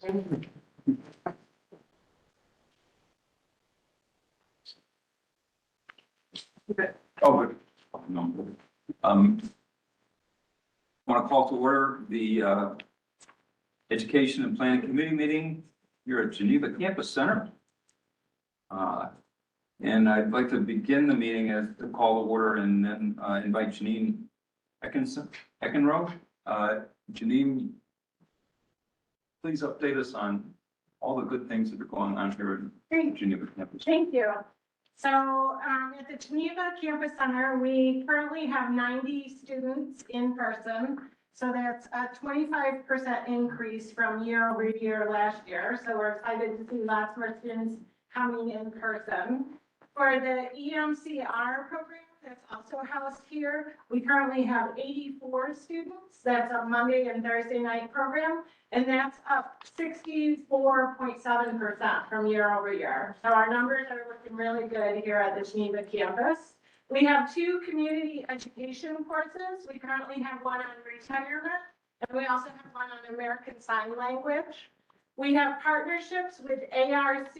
Oh, good. No. Want to call to order the Education and Planning Committee meeting here at Geneva Campus Center. And I'd like to begin the meeting as to call to order and then invite Janine Eckenroe. Janine, please update us on all the good things that are going on here at Geneva Campus. Thank you. So at the Geneva Campus Center, we currently have 90 students in person. So that's a 25% increase from year over year last year. So we're excited to see lots more students coming in person. For the EMCR program that's also housed here, we currently have 84 students. That's a Monday and Thursday night program, and that's up 64.7% from year over year. So our numbers are looking really good here at the Geneva campus. We have 2 community education courses. We currently have one on retirement, and we also have one on American Sign Language. We have partnerships with ARC,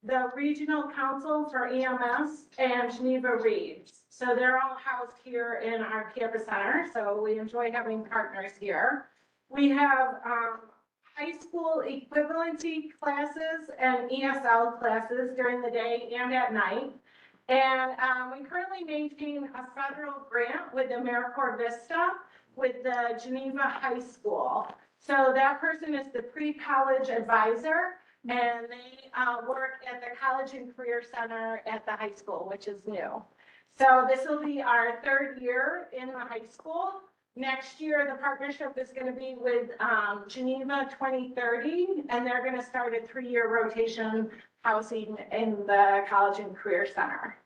the Regional Council for EMS, and Geneva Reads. So they're all housed here in our campus center, so we enjoy having partners here. We have high school equivalency classes and ESL classes during the day and at night. And we currently maintain a federal grant with AmeriCorps Vista with the Geneva High School. So that person is the pre-college advisor, and they work at the College and Career Center at the high school, which is new. So this will be our 3rd year in the high school. Next year, the partnership is going to be with Geneva 2030, and they're going to start a 3-year rotation housing in the College and Career Center.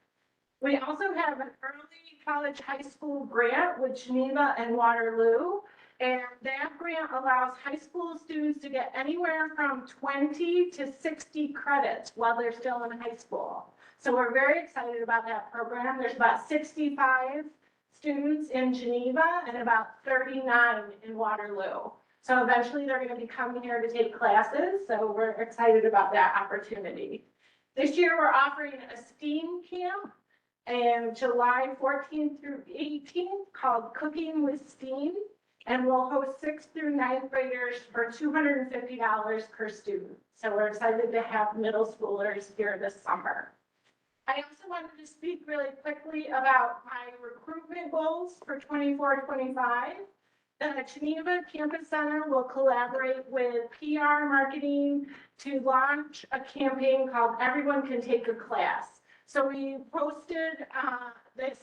We also have an early college high school grant with Geneva and Waterloo. And that grant allows high school students to get anywhere from 20 to 60 credits while they're still in high school. So we're very excited about that program. There's about 65 students in Geneva and about 39 in Waterloo. So eventually they're going to be coming here to take classes. So we're excited about that opportunity. This year we're offering a STEAM camp in July 14th through 18th called Cooking with STEAM. And we'll host 6th through 9th graders for $250 per student. So we're excited to have middle schoolers here this summer. I also wanted to speak really quickly about my recruitment goals for 24-25. The Geneva Campus Center will collaborate with PR marketing to launch a campaign called Everyone Can Take a Class. So we posted this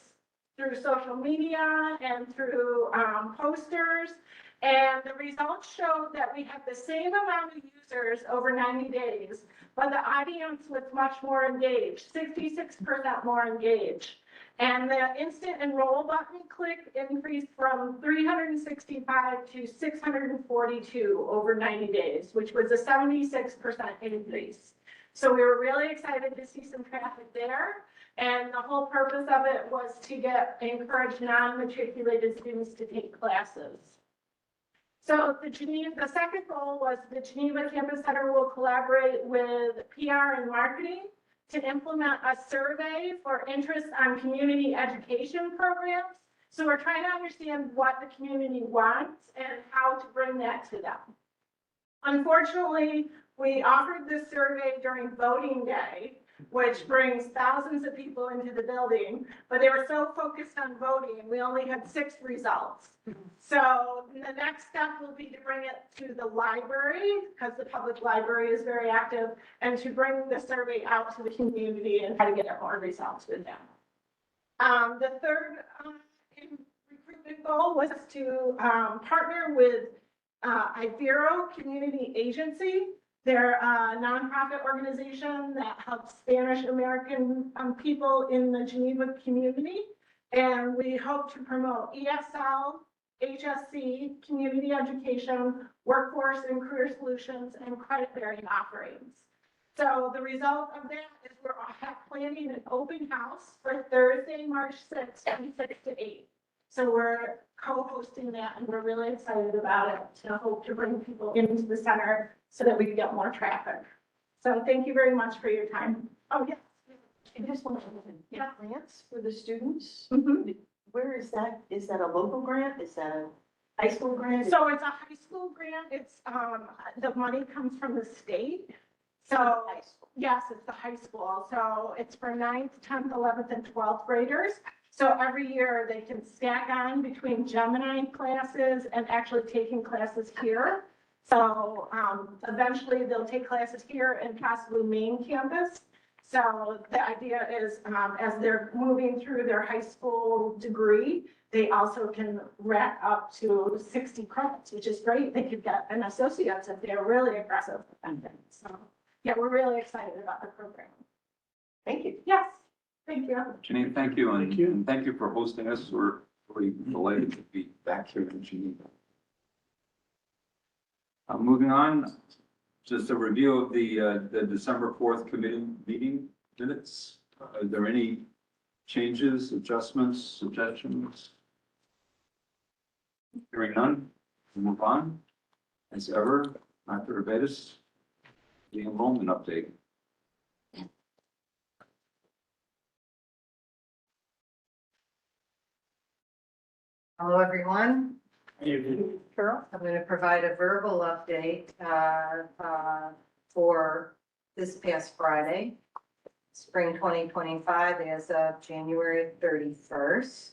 through social media and through posters, and the results showed that we have the same amount of users over 90 days, but the audience was much more engaged, 66% more engaged. And the instant enroll button click increased from 365 to 642 over 90 days, which was a 76% increase. So we were really excited to see some traffic there. And the whole purpose of it was to encourage non-matriculated students to take classes. So the second goal was the Geneva Campus Center will collaborate with PR and marketing to implement a survey for interest on community education programs. So we're trying to understand what the community wants and how to bring that to them. Unfortunately, we offered this survey during voting day, which brings thousands of people into the building, but they were so focused on voting, we only had 6 results. So the next step will be to bring it to the library, because the public library is very active, and to bring the survey out to the community and try to get more results with them. The third recruitment goal was to partner with Ibero Community Agency. They're a nonprofit organization that helps Spanish American people in the Geneva community. And we hope to promote ESL, HSC, community education, workforce and career solutions, and credit bearing offerings. So the result of that is we're planning an open house for Thursday, March 6th from 6 to 8. So we're co-hosting that and we're really excited about it to hope to bring people into the center so that we can get more traffic. So thank you very much for your time. Oh, yeah. I just want to, Yeah. grants for the students? Mhm. Where is that? Is that a local grant? Is that a high school grant? So it's a high school grant. It's, the money comes from the state. So, High school. yes, it's the high school. So it's for 9th, 10th, 11th, and 12th graders. So every year they can stack on between Gemini classes and actually taking classes here. So, eventually they'll take classes here and possibly main campus. So the idea is, as they're moving through their high school degree, they also can rack up to 60 credits, which is great. They could get an associate's if they're really aggressive with that. So, yeah, we're really excited about the program. Thank you. Yes, thank you. Janine, thank you, and thank you for hosting us. We're really delighted to be back here in Geneva. Moving on, just a review of the December 4th committee meeting minutes. Are there any changes, adjustments, suggestions? Hearing none, we'll move on. As ever, Dr. Avedis, the enrollment update. Hello, everyone. Carol? I'm going to provide a verbal update for this past Friday, spring 2025, as of January 31st.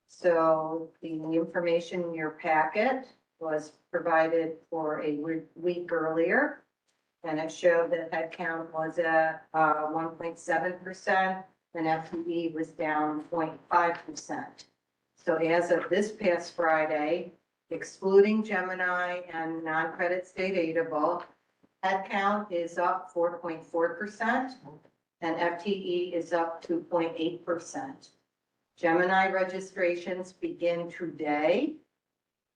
So the information in your packet was provided for a week earlier, and it showed that headcount was at 1.7% and FTE was down 0.5%. So as of this past Friday, excluding Gemini and non-credit state aidable, headcount is up 4.4% and FTE is up 2.8%. Gemini registrations begin today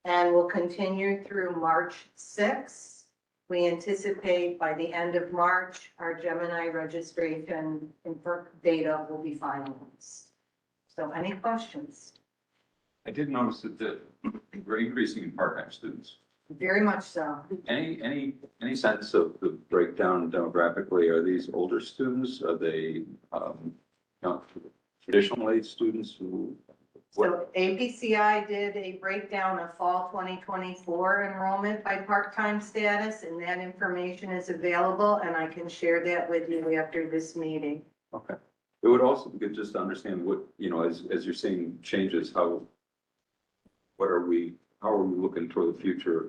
and will continue through March 6th. We anticipate by the end of March, our Gemini registration data will be finalized. So any questions? I did notice that we're increasing in part-time students. Very much so. Any sense of the breakdown demographically? Are these older students? Are they, traditional age students who? So APCI did a breakdown of fall 2024 enrollment by part-time status, and that information is available, and I can share that with you after this meeting. Okay. It would also be good just to understand what, as you're seeing changes, how are we looking toward the future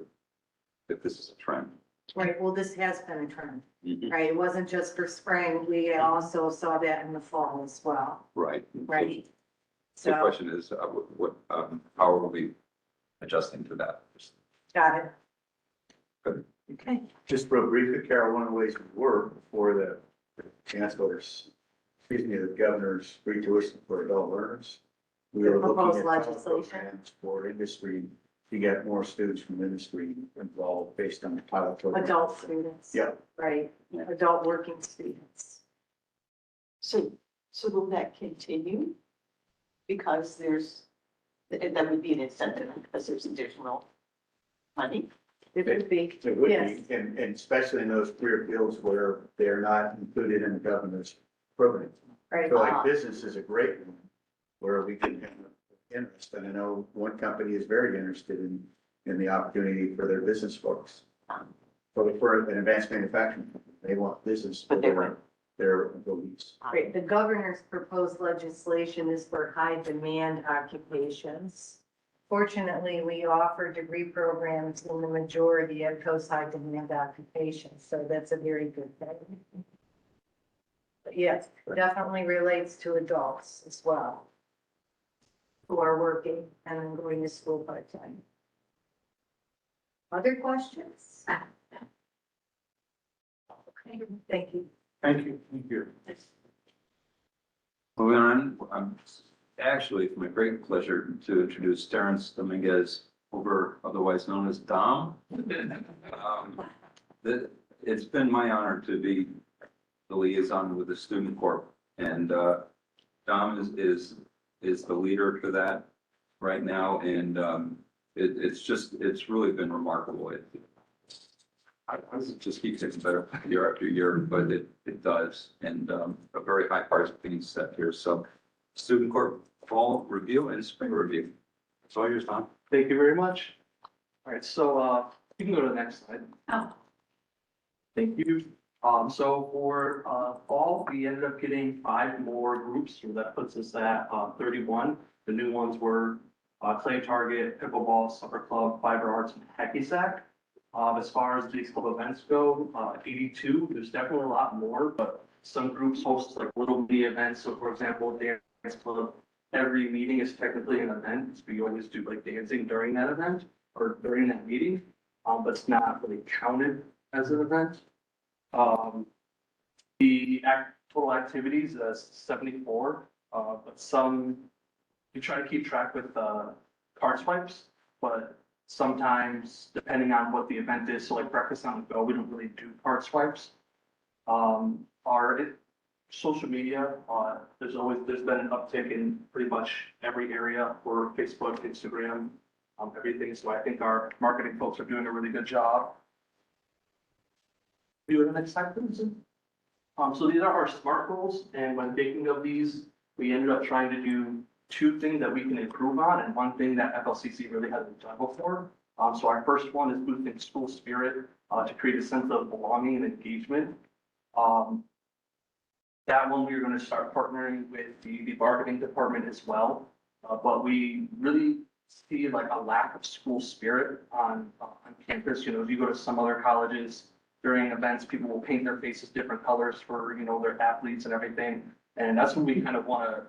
if this is a trend? Right, well, this has been a trend, Mhm. right? It wasn't just for spring, we also saw that in the fall as well, Right. right? The So, question is, how are we adjusting to that? got it. Good. Okay. Just real briefly, Carol, one of the ways we were before the chancellor's, the governor's free tuition for adult learners. We were looking Proposed at legislation. programs for industry to get more students from industry involved based on the pilot program. Adult students. Yeah. Right, adult working students. So will that continue? Because that would be an incentive because there's additional money. It would be, It would yes. be, and especially in those career fields where they're not included in the governor's program. Right. So like business is a great one where we can have interest. And I know one company is very interested in the opportunity for their business folks. For an advanced manufacturing, company, they want business. But they for want- their employees. Right, the governor's proposed legislation is for high demand occupations. Fortunately, we offer degree programs in the majority of those high demand occupations, so that's a very good thing. But yes, definitely relates to adults as well, who are working and going to school part-time. Other questions? Okay, thank you. Thank you. Thank you. Moving on, actually, it's my great pleasure to introduce Terrence Dominguez, otherwise known as Dom. It's been my honor to be the liaison with the Student Corp, and Dom is the leader for that. right now, and it's really been remarkable. It just keeps getting better year after year, but it does, and a very high bar is being set here. So, student corp fall review and spring review. It's all yours, Tom. Thank you very much. All right, so you can go to the next slide. Oh. Thank you. So for fall, we ended up getting 5 more groups, so that puts us at 31. The new ones were Clay Target, Pickleball, Supper Club, Fiber Arts, and Hacky Sack. As far as these club events go, 82, there's definitely a lot more, but some groups host like little mini events. So for example, dance club, every meeting is technically an event. So we always do like dancing during that event or during that meeting, but it's not really counted as an event. The total activities is 74, but some, we try to keep track with card swipes, but sometimes depending on what the event is, so like breakfast on the go, we don't really do card swipes. Our social media, there's been an uptick in pretty much every area for Facebook, Instagram, everything. So I think our marketing folks are doing a really good job. Do the next slide, please. So these are our SMART goals, and when thinking of these, we ended up trying to do 2 things that we can improve on and 1 thing that FLCC really hasn't done before. So our first one is boosting school spirit to create a sense of belonging and engagement. That one we're going to start partnering with the bargaining department as well, but we really see like a lack of school spirit on campus. You know, if you go to some other colleges during events, people will paint their faces different colors for, you know, their athletes and everything. And that's what we kind of want to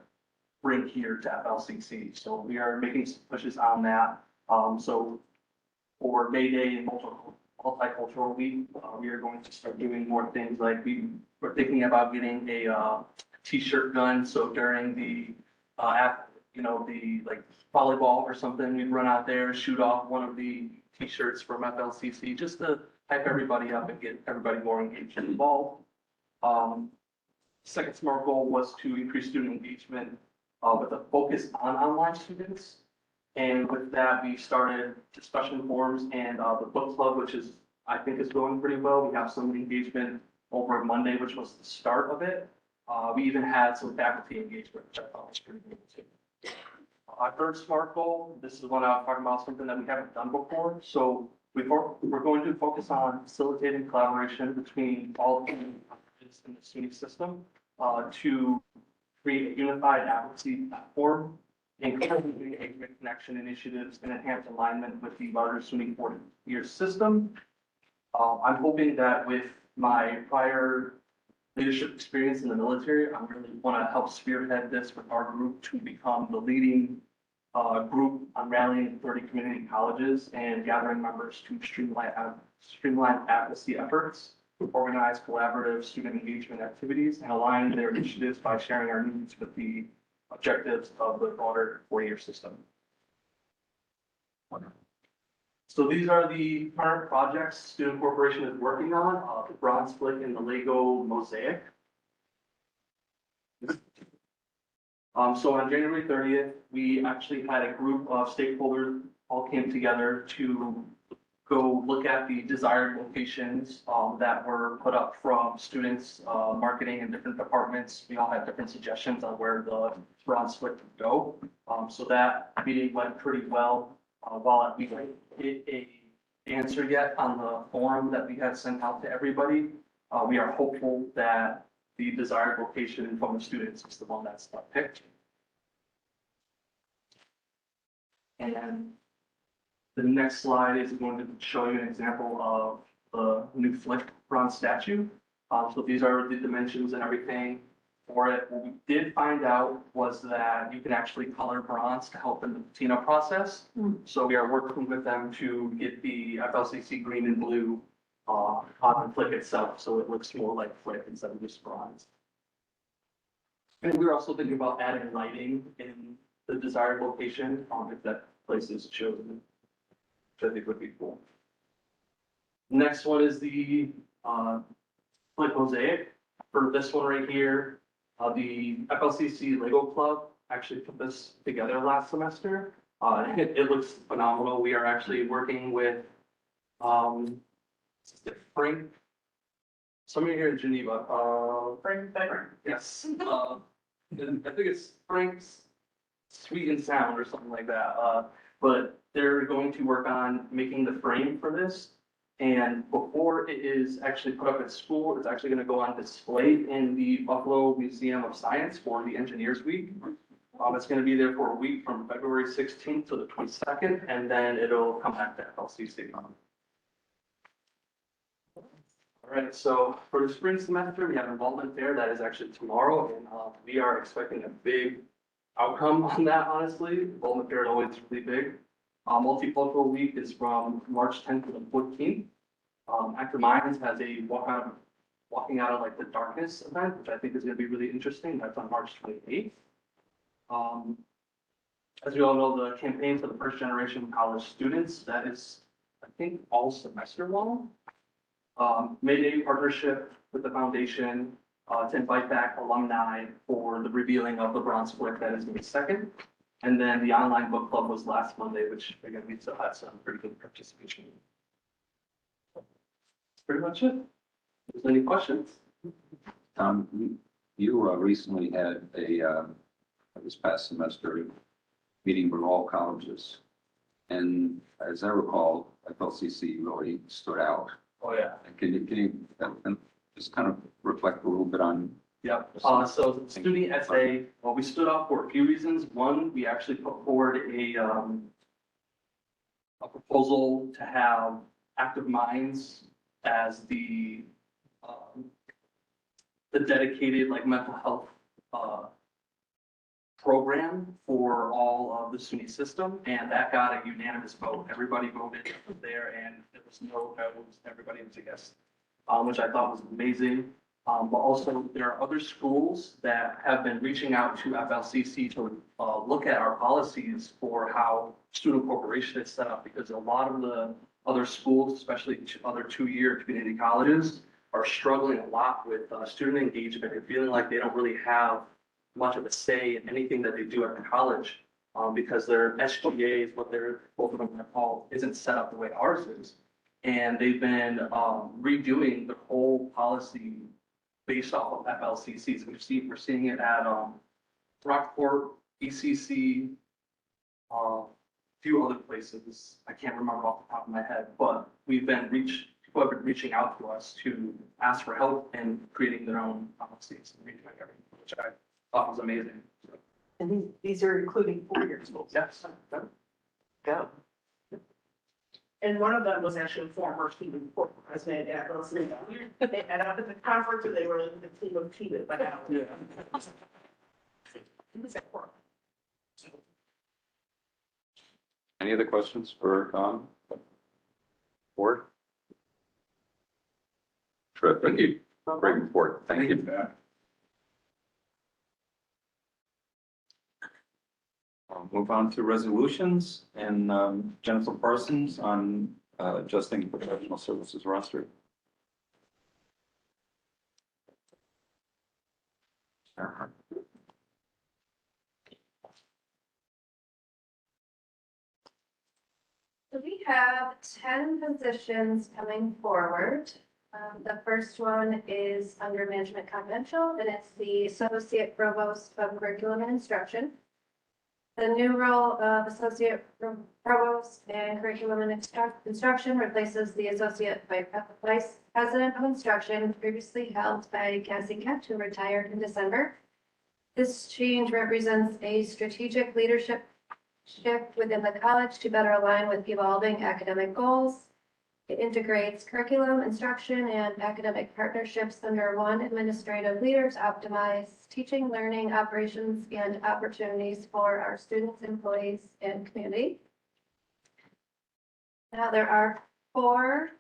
bring here to FLCC. So we are making some pushes on that. So for May Day and Multicultural Week, we are going to start doing more things like we're thinking about getting a t-shirt gun. So during the, you know, the like volleyball or something, we'd run out there, shoot off one of the t-shirts from FLCC just to hype everybody up and get everybody more engaged and involved. Second SMART goal was to increase student engagement with a focus on online students. And with that, we started discussion forums and the book club, which is, I think, is going pretty well. We have some engagement over Monday, which was the start of it. We even had some faculty engagement, which I thought was pretty good too. Our third SMART goal, this is one I was talking about, something that we haven't done before. So we're going to focus on facilitating collaboration between all the colleges in the SUNY system to create a unified advocacy platform, including engagement connection initiatives and enhance alignment with the larger SUNY 4-year system. I'm hoping that with my prior leadership experience in the military, I really want to help spearhead this with our group to become the leading group on rallying 30 community colleges and gathering members to streamline advocacy efforts, organize collaborative student engagement activities, and align their initiatives by sharing our needs with the objectives of the broader 4-year system. So these are the current projects Student Corporation is working on, the bronze flick and the Lego mosaic. So on January 30th, we actually had a group of stakeholders all came together to go look at the desired locations that were put up from students, marketing and different departments. We all had different suggestions on where the bronze flick would go. So that meeting went pretty well. While we didn't get a answer yet on the forum that we had sent out to everybody, we are hopeful that the desired location from the students is the one that's picked. And the next slide is going to show you an example of the new flick bronze statue. So these are the dimensions and everything for it. What we did find out was that you can actually color bronze to help in the patina process. So we are working with them to get the FLCC green and blue on the flick itself, so it looks more like flick instead of just bronze. And we're also thinking about adding lighting in the desired location if that place is chosen, which I think would be cool. Next one is the flick mosaic. For this one right here, the FLCC Lego Club actually put this together last semester. It looks phenomenal. We are actually working with, is it Frank? Somebody here in Geneva, Frank Becker. yes, I think it's Frank's Sweet and Sound or something like that. But they're going to work on making the frame for this. And before it is actually put up at school, it's actually gonna go on display in the Buffalo Museum of Science for the Engineers Week. It's gonna be there for a week from February 16th to the 22nd, and then it'll come back to FLCC. All right, so for the spring semester, we have involvement fair that is actually tomorrow, and we are expecting a big outcome on that, honestly. Involvement fair is always really big. Multicultural week is from March 10th to the 14th. Active Minds has a walking out of like the darkness event, which I think is gonna be really interesting. That's on March 28th. As we all know, the campaign for the first generation college students, that is, I think, all semester long. Made a partnership with the foundation to invite back alumni for the revealing of the bronze split that is May 2nd. And then the online book club was last Monday, which again, we still had some pretty good participation. That's pretty much it. Is there any questions? You recently had this past semester, meeting with all colleges. And as I recall, FLCC really stood out. Oh, yeah. Can you just kind of reflect a little bit on? Yep. So student essay, well, we stood out for a few reasons. One, we actually put forward a proposal to have Active Minds as the dedicated like mental health program for all of the SUNY system, and that got a unanimous vote. Everybody voted there, and there was no no's. Everybody was a yes, which I thought was amazing. But also there are other schools that have been reaching out to FLCC to look at our policies for how student corporation is set up, because a lot of the other schools, especially other two-year community colleges, are struggling a lot with student engagement and feeling like they don't really have much of a say in anything that they do at the college, because their SGAs, what they're both of them are called, isn't set up the way ours is. And they've been redoing the whole policy based off of FLCCs. We're seeing it at Rockport, ECC, a few other places. I can't remember off the top of my head, but people have been reaching out to us to ask for help in creating their own policies and redoing everything, which I thought was amazing. And these are including four-year schools. Yes. Go. And one of them was actually former student board president at FLCC. They met up at the conference, and they were in the team of Tina, but now. Yeah. It was at work. Any other questions for board? Terrific. Thank you. Great report. Thank you. I'll move on to resolutions, and Jennifer Parsons on adjusting professional services roster. So we have 10 positions coming forward. The first one is under management confidential, and it's the Associate Provost of Curriculum and Instruction. The new role of Associate Provost and Curriculum and Instruction replaces the Associate Vice President of Instruction previously held by Cassie Kent, who retired in December. This change represents a strategic leadership shift within the college to better align with evolving academic goals. It integrates curriculum, instruction, and academic partnerships under one administrative leader to optimize teaching, learning, operations, and opportunities for our students, employees, and community. Now, there are 4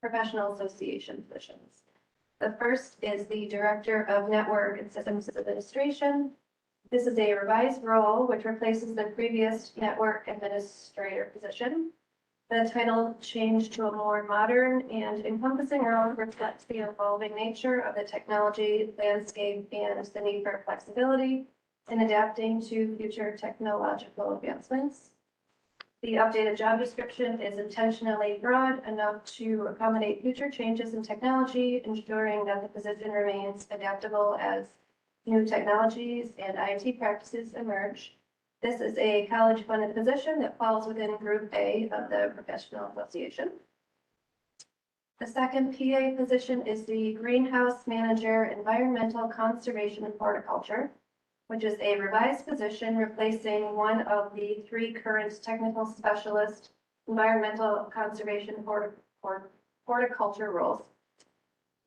professional association positions. The first is the Director of Network and Systems Administration. This is a revised role which replaces the previous network administrator position. The title changed to a more modern and encompassing role reflects the evolving nature of the technology landscape and the need for flexibility in adapting to future technological advancements. The updated job description is intentionally broad enough to accommodate future changes in technology, ensuring that the position remains adaptable as new technologies and IT practices emerge. This is a college-funded position that falls within Group A of the Professional Association. The second PA position is the Greenhouse Manager, Environmental Conservation and Horticulture, which is a revised position replacing one of the 3 current technical specialist environmental conservation horticulture roles.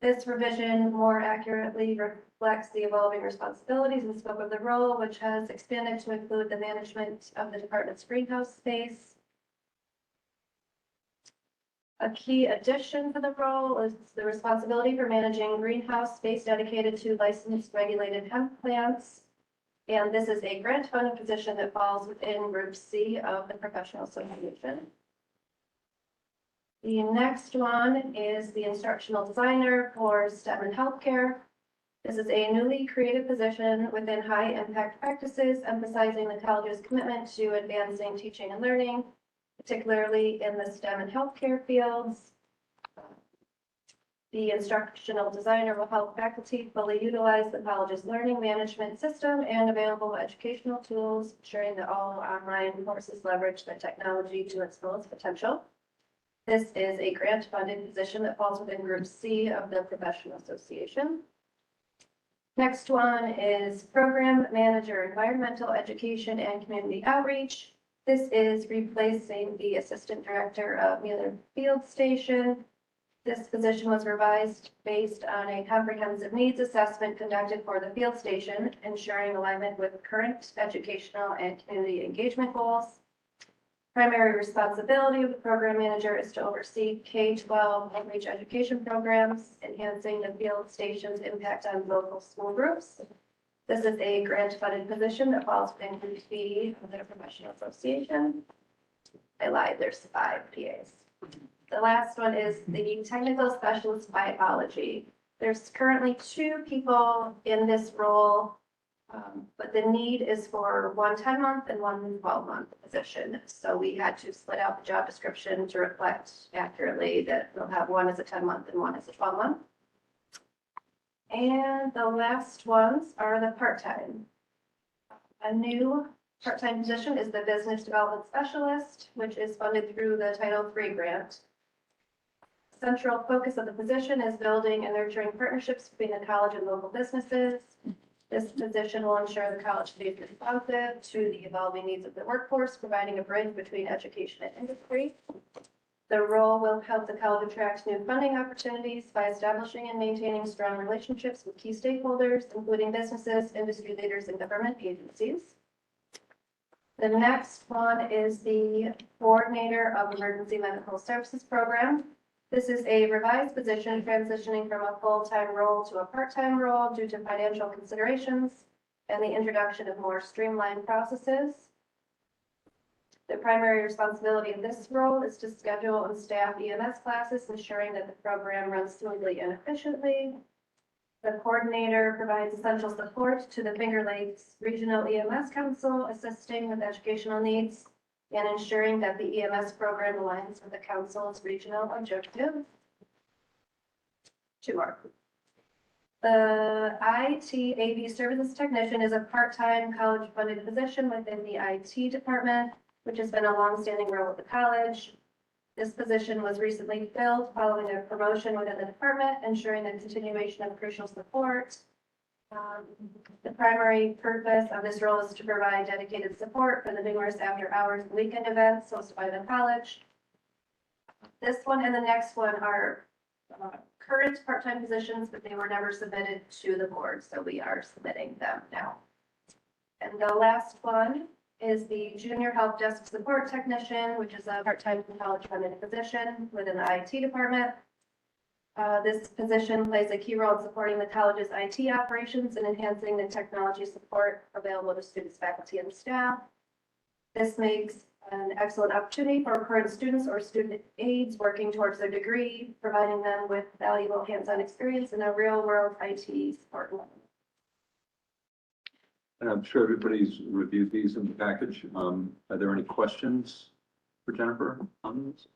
This revision more accurately reflects the evolving responsibilities and scope of the role, which has expanded to include the management of the department's greenhouse space. A key addition to the role is the responsibility for managing greenhouse space dedicated to licensed regulated hemp plants. And this is a grant funded position that falls within Group C of the Professional Association. The next one is the instructional designer for STEM and healthcare. This is a newly created position within high impact practices, emphasizing the college's commitment to advancing teaching and learning, particularly in the STEM and healthcare fields. The instructional designer will help faculty fully utilize the college's learning management system and available educational tools, ensuring that all online courses leverage the technology to its fullest potential. This is a grant-funded position that falls within Group C of the Professional Association. Next one is Program Manager, Environmental Education and Community Outreach. This is replacing the Assistant Director of Mueller Field Station. This position was revised based on a comprehensive needs assessment conducted for the field station, ensuring alignment with current educational and community engagement goals. Primary responsibility of the program manager is to oversee K-12 outreach education programs, enhancing the field station's impact on local school groups. This is a grant-funded position that falls within Group B of the Professional Association. I lied, there's 5 PAs. The last one is the Technical Specialist Biology. There's currently 2 people in this role, but the need is for one 10-month and one 12-month position. So we had to split out the job description to reflect accurately that we'll have one as a 10-month and one as a 12-month. And the last ones are the part-time. A new part-time position is the Business Development Specialist, which is funded through the Title III grant. Central focus of the position is building and nurturing partnerships between the college and local businesses. This position will ensure the college stays responsive to the evolving needs of the workforce, providing a bridge between education and industry. The role will help the college attract new funding opportunities by establishing and maintaining strong relationships with key stakeholders, including businesses, industry leaders, and government agencies. The next one is the Coordinator of Emergency Medical Services Program. This is a revised position transitioning from a full-time role to a part-time role due to financial considerations and the introduction of more streamlined processes. The primary responsibility of this role is to schedule and staff EMS classes, ensuring that the program runs smoothly and efficiently. The coordinator provides essential support to the Finger Lakes Regional EMS Council, assisting with educational needs and ensuring that the EMS program aligns with the council's regional objectives. 2 more. The IT AV Services Technician is a part-time college-funded position within the IT department, which has been a long-standing role at the college. This position was recently filled following a promotion within the department, ensuring the continuation of crucial support. The primary purpose of this role is to provide dedicated support for the numerous after-hours and weekend events hosted by the college. This one and the next one are current part-time positions, but they were never submitted to the board, so we are submitting them now. And the last one is the Junior Help Desk Support Technician, which is a part-time college-funded position within the IT department. This position plays a key role in supporting the college's IT operations and enhancing the technology support available to students, faculty, and staff. This makes an excellent opportunity for current students or student aides working towards their degree, providing them with valuable hands-on experience in a real-world IT support environment. And I'm sure everybody's reviewed these in the package. Are there any questions for Jennifer on this?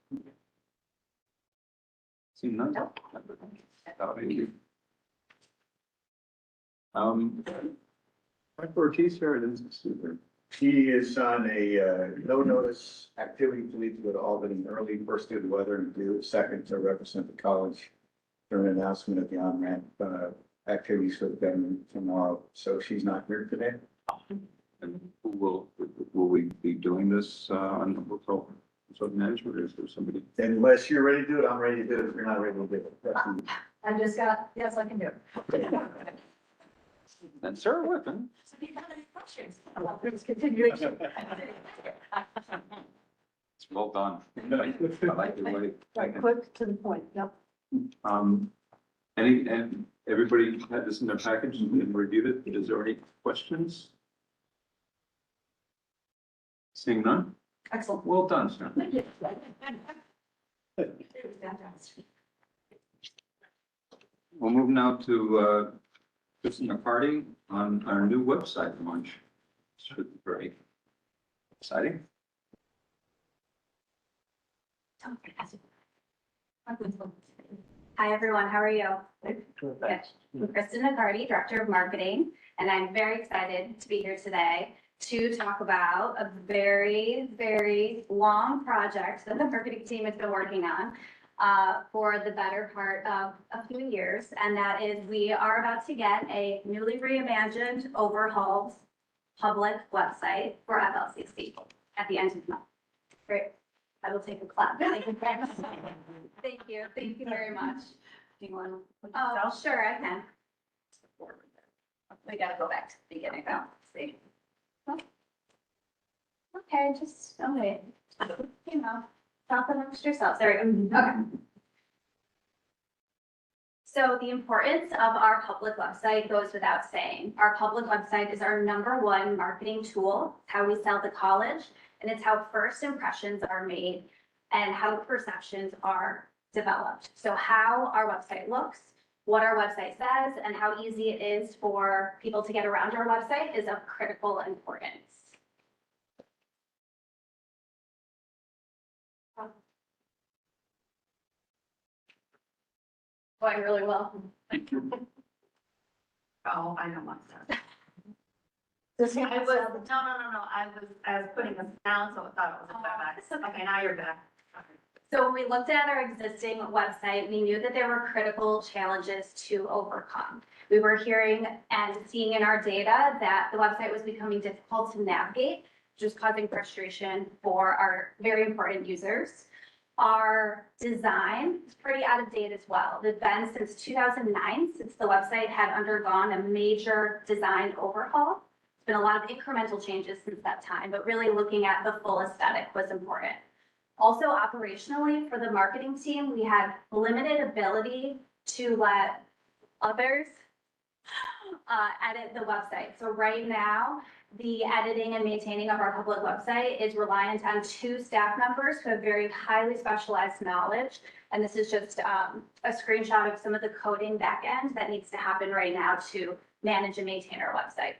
Seeing none? Nope. Thank you. Michael Ortiz here, it is super. He is on a no notice activity to leave to go to Albany early, first due to weather and due second to represent the college during an announcement of the on-ramp activities for the government tomorrow. So she's not here today. And will we be doing this on the hotel management, or is there somebody? Unless you're ready to do it, I'm ready to do it. If you're not ready to do it, that's me. I just got, yes, I can do it. And Sarah Whippen. So if you have any questions? It's continuation. It's well done. I like the way. Right, quick to the point, yep. And everybody had this in their package and reviewed it. Is there any questions? Seeing none? Excellent. Well done, sir. Thank you. We'll move now to Kristen McCarty on our new website launch. Should be very exciting. Hi, everyone. How are you? Good. I'm Kristen McCarty, Director of Marketing, and I'm very excited to be here today to talk about a very, very long project that the marketing team has been working on for the better part of a few years. And that is we are about to get a newly reimagined, overhauled public website for FLCC at the end of the month. Great. I will take a clap. Thank you very much. Thank you. Thank you very much. Do you want to? Oh, sure, I can. We gotta go back to the beginning though, see. Okay, just, oh wait, you know, talk amongst yourselves, there we go, okay. So the importance of our public website goes without saying. Our public website is our #1 marketing tool, how we sell the college, and it's how first impressions are made and how perceptions are developed. So how our website looks, what our website says, and how easy it is for people to get around our website is of critical importance. Going really well. Oh, I know what's that. This I was, no, I was putting this down, so I thought it was It's okay. Okay, now you're back. So when we looked at our existing website, we knew that there were critical challenges to overcome. We were hearing and seeing in our data that the website was becoming difficult to navigate, just causing frustration for our very important users. Our design is pretty out of date as well. It's been since 2009, since the website had undergone a major design overhaul. There's been a lot of incremental changes since that time, but really looking at the full aesthetic was important. Also, operationally, for the marketing team, we had limited ability to let others edit the website. So right now, the editing and maintaining of our public website is reliant on 2 staff members who have very highly specialized knowledge. And this is just a screenshot of some of the coding backend that needs to happen right now to manage and maintain our website.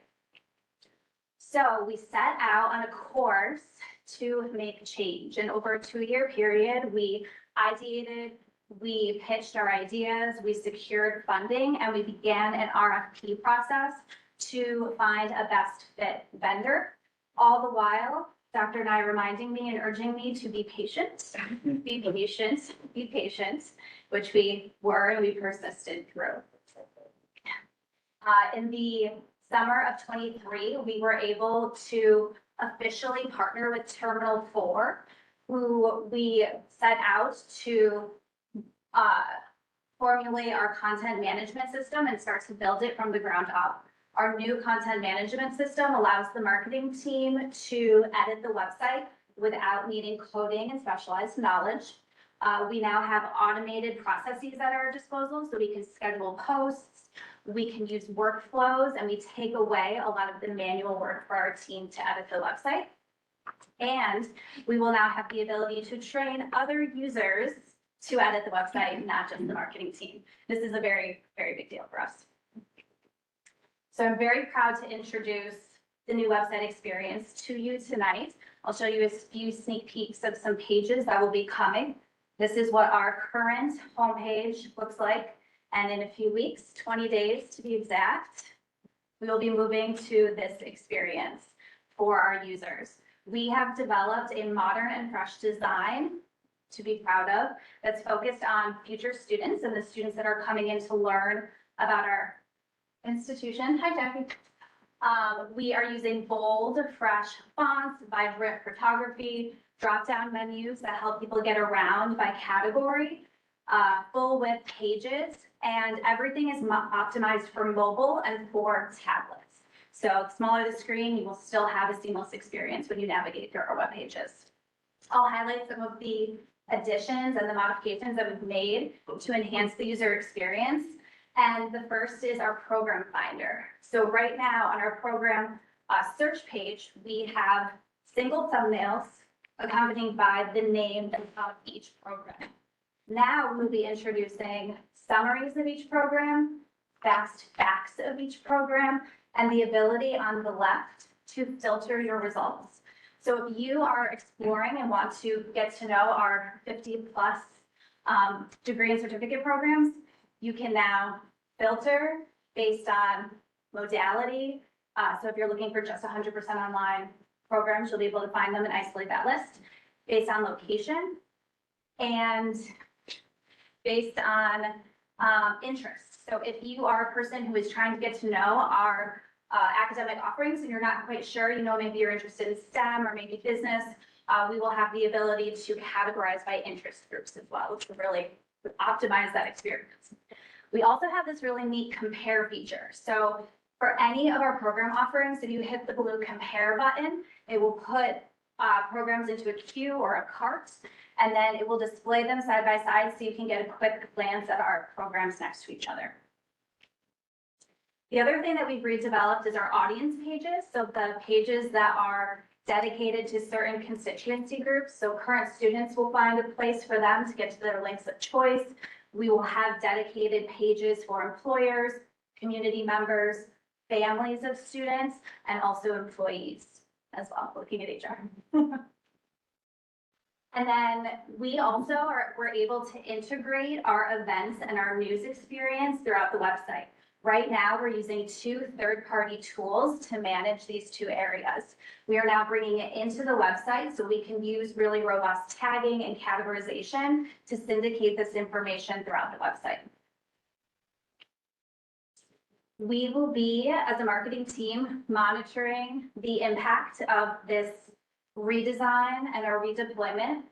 So we set out on a course to make change. And over a 2-year period, we ideated, we pitched our ideas, we secured funding, and we began an RFP process to find a best fit vendor. All the while, Dr. Nye reminding me and urging me to be patient, be patient, which we were and we persisted through. In the summer of 23, we were able to officially partner with Terminal 4, who we set out to formulate our content management system and start to build it from the ground up. Our new content management system allows the marketing team to edit the website without needing coding and specialized knowledge. We now have automated processes at our disposal, so we can schedule posts, we can use workflows, and we take away a lot of the manual work for our team to edit the website. And we will now have the ability to train other users to edit the website, not just the marketing team. This is a very, very big deal for us. So I'm very proud to introduce the new website experience to you tonight. I'll show you a few sneak peeks of some pages that will be coming. This is what our current homepage looks like. And in a few weeks, 20 days to be exact, we will be moving to this experience for our users. We have developed a modern and fresh design to be proud of that's focused on future students and the students that are coming in to learn about our institution. Hi, Jackie. We are using bold, fresh fonts, vibrant photography, drop-down menus that help people get around by category, full width pages, and everything is optimized for mobile and for tablets. So the smaller the screen, you will still have a seamless experience when you navigate through our web pages. I'll highlight some of the additions and the modifications that we've made to enhance the user experience. And the first is our program finder. So right now on our program search page, we have single thumbnails accompanied by the name of each program. Now we'll be introducing summaries of each program, fast facts of each program, and the ability on the left to filter your results. So if you are exploring and want to get to know our 50+ degree and certificate programs, you can now filter based on modality. So if you're looking for just 100% online programs, you'll be able to find them and isolate that list based on location and based on interest. So if you are a person who is trying to get to know our academic offerings and you're not quite sure, maybe you're interested in STEM or maybe business, we will have the ability to categorize by interest groups as well, which will really optimize that experience. We also have this really neat compare feature. So for any of our program offerings, if you hit the blue compare button, it will put programs into a queue or a cart, and then it will display them side by side so you can get a quick glance at our programs next to each other. The other thing that we've redeveloped is our audience pages. So the pages that are dedicated to certain constituency groups. So current students will find a place for them to get to their links of choice. We will have dedicated pages for employers, community members, families of students, and also employees as well, looking at HR. And then we also were able to integrate our events and our news experience throughout the website. Right now, we're using 2 third-party tools to manage these 2 areas. We are now bringing it into the website so we can use really robust tagging and categorization to syndicate this information throughout the website. We will be, as a marketing team, monitoring the impact of this redesign and our redeployment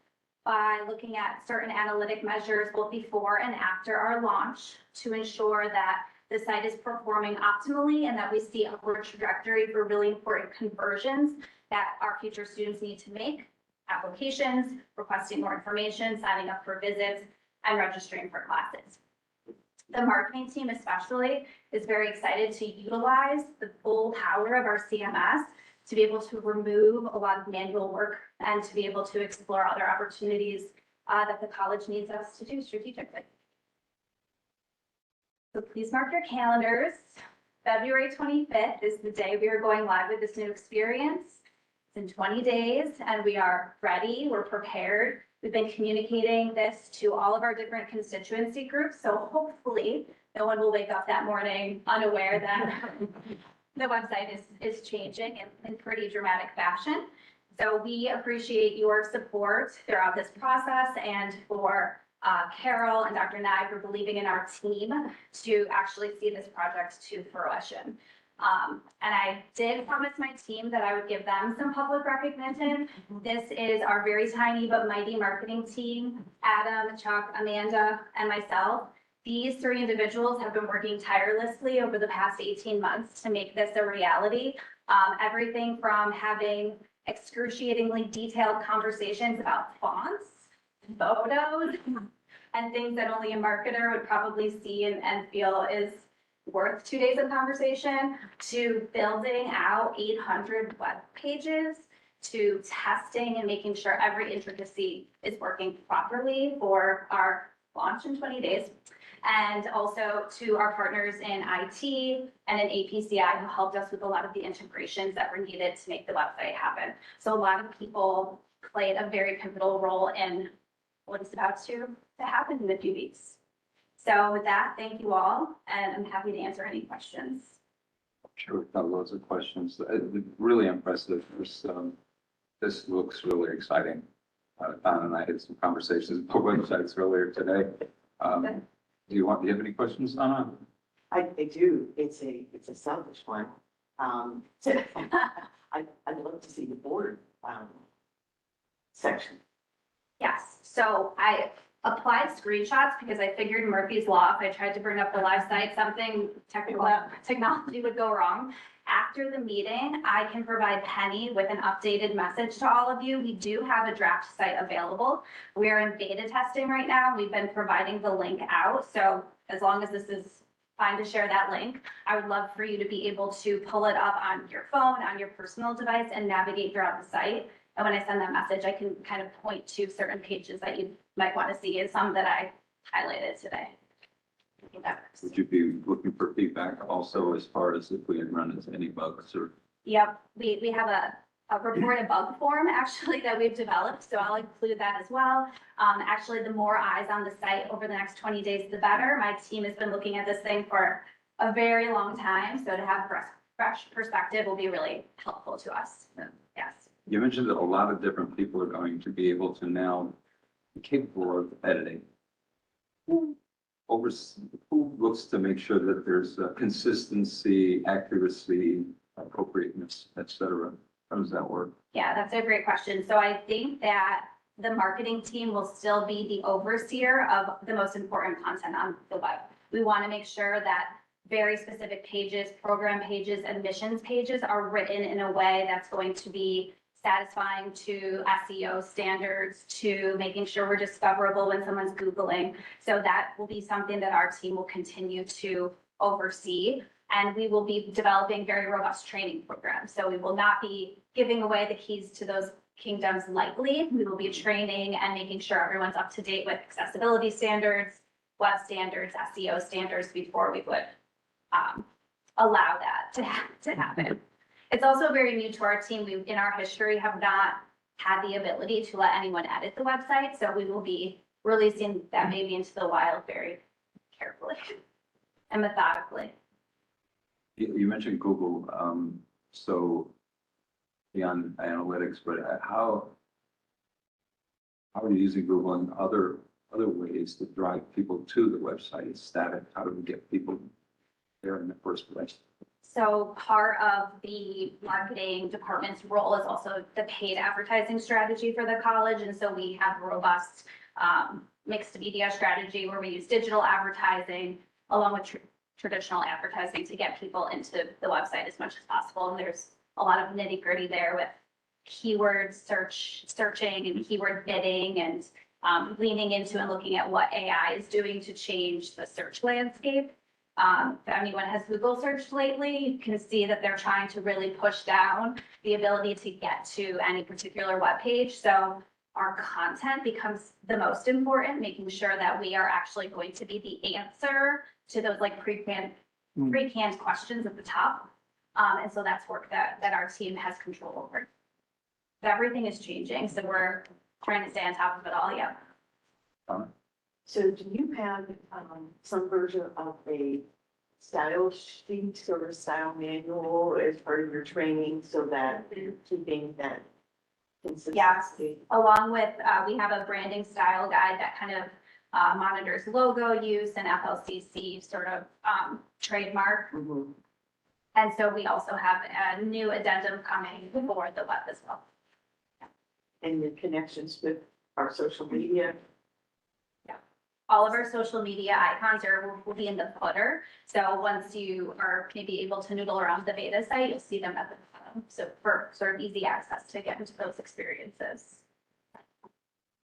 by looking at certain analytic measures both before and after our launch to ensure that the site is performing optimally and that we see upward trajectory for really important conversions that our future students need to make, applications, requesting more information, signing up for visits, and registering for classes. The marketing team especially is very excited to utilize the full power of our CMS to be able to remove a lot of manual work and to be able to explore other opportunities that the college needs us to do strategically. So please mark your calendars. February 25th is the day we are going live with this new experience. It's in 20 days and we are ready, we're prepared. We've been communicating this to all of our different constituency groups. So hopefully no one will wake up that morning unaware that the website is changing in pretty dramatic fashion. So we appreciate your support throughout this process and for Carol and Dr. Nye for believing in our team to actually see this project to fruition. And I did promise my team that I would give them some public recognition. This is our very tiny but mighty marketing team, Adam, Chuck, Amanda, and myself. These 3 individuals have been working tirelessly over the past 18 months to make this a reality. Everything from having excruciatingly detailed conversations about fonts, photos, and things that only a marketer would probably see and feel is worth 2 days of conversation, to building out 800 web pages, to testing and making sure every intricacy is working properly for our launch in 20 days. And also to our partners in IT and in APCI who helped us with a lot of the integrations that were needed to make the website happen. So a lot of people played a very pivotal role in what is about to happen in a few weeks. So with that, thank you all, and I'm happy to answer any questions. Sure, we've got loads of questions. Really impressive. This looks really exciting. Don and I had some conversations about websites earlier today. Do you have any questions, Donna? I do. It's a selfish one. I'd love to see the board, section. Yes, so I applied screenshots because I figured Murphy's Law, if I tried to bring up the live site, something technology would go wrong. After the meeting, I can provide Penny with an updated message to all of you. We do have a draft site available. We are in beta testing right now. We've been providing the link out. So as long as this is fine to share that link, I would love for you to be able to pull it up on your phone, on your personal device, and navigate throughout the site. And when I send that message, I can kind of point to certain pages that you might want to see, and some that I highlighted today. I think that works. Would you be looking for feedback also as far as if we had run into any bugs or? Yep, we have a reported bug form actually that we've developed, so I'll include that as well. Actually, the more eyes on the site over the next 20 days, the better. My team has been looking at this thing for a very long time, so to have fresh perspective will be really helpful to us. Yes. You mentioned that a lot of different people are going to be able to now be capable of editing. Who looks to make sure that there's consistency, accuracy, appropriateness, et cetera? How does that work? Yeah, that's a great question. So I think that the marketing team will still be the overseer of the most important content on the web. We want to make sure that very specific pages, program pages, and missions pages are written in a way that's going to be satisfying to SEO standards, to making sure we're discoverable when someone's Googling. So that will be something that our team will continue to oversee. And we will be developing very robust training programs. So we will not be giving away the keys to those kingdoms lightly. We will be training and making sure everyone's up to date with accessibility standards, web standards, SEO standards before we would allow that to happen. It's also very new to our team. We, in our history, have not had the ability to let anyone edit the website. So we will be releasing that maybe into the wild very carefully and methodically. You mentioned Google, so beyond analytics, but how are you using Google in other ways to drive people to the website? It's static. How do we get people there in the first place? So part of the marketing department's role is also the paid advertising strategy for the college. And so we have a robust mixed media strategy where we use digital advertising along with traditional advertising to get people into the website as much as possible. And there's a lot of nitty gritty there with keyword searching and keyword bidding and leaning into and looking at what AI is doing to change the search landscape. If anyone has Google searched lately, you can see that they're trying to really push down the ability to get to any particular web page. So our content becomes the most important, making sure that we are actually going to be the answer to those like pre-canned questions at the top. And so that's work that our team has control over. Everything is changing, so we're trying to stay on top of it all, yeah. So do you have some version of a style sheet or a style manual as part of your training so that you're keeping that consistency? Along with, we have a branding style guide that kind of monitors logo use and FLCC sort of trademark. Mhm. And so we also have a new addendum coming for the web as well. And your connections with our social media? All of our social media icons will be in the footer. So once you are maybe able to noodle around the beta site, you'll see them at the bottom. So for sort of easy access to get into those experiences.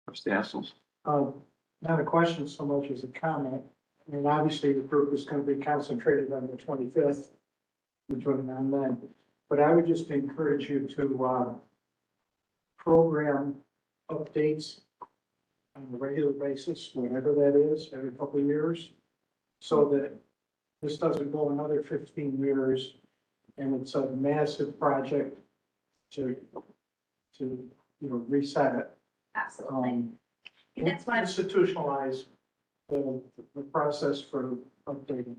Trustee Hassels? Not a question so much as a comment. I mean, obviously the group is going to be concentrated on the 25th, between now and then. But I would just encourage you to program updates on a regular basis, whenever that is, every couple of years. so that this doesn't go another 15 years and it's a massive project to, reset it. Absolutely. That's one of- Institutionalize the process for updating.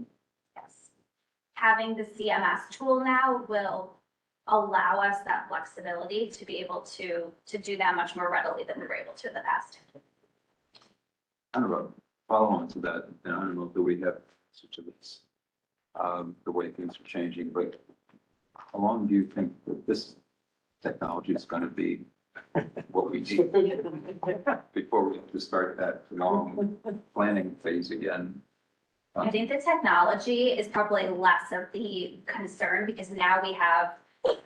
Yes. Having the CMS tool now will allow us that flexibility to be able to do that much more readily than we were able to in the past. Kind of a follow-on to that, and I don't know if we have such of this, the way things are changing, but how long do you think that this technology is going to be what we need before we have to start that long planning phase again? I think the technology is probably less of the concern because now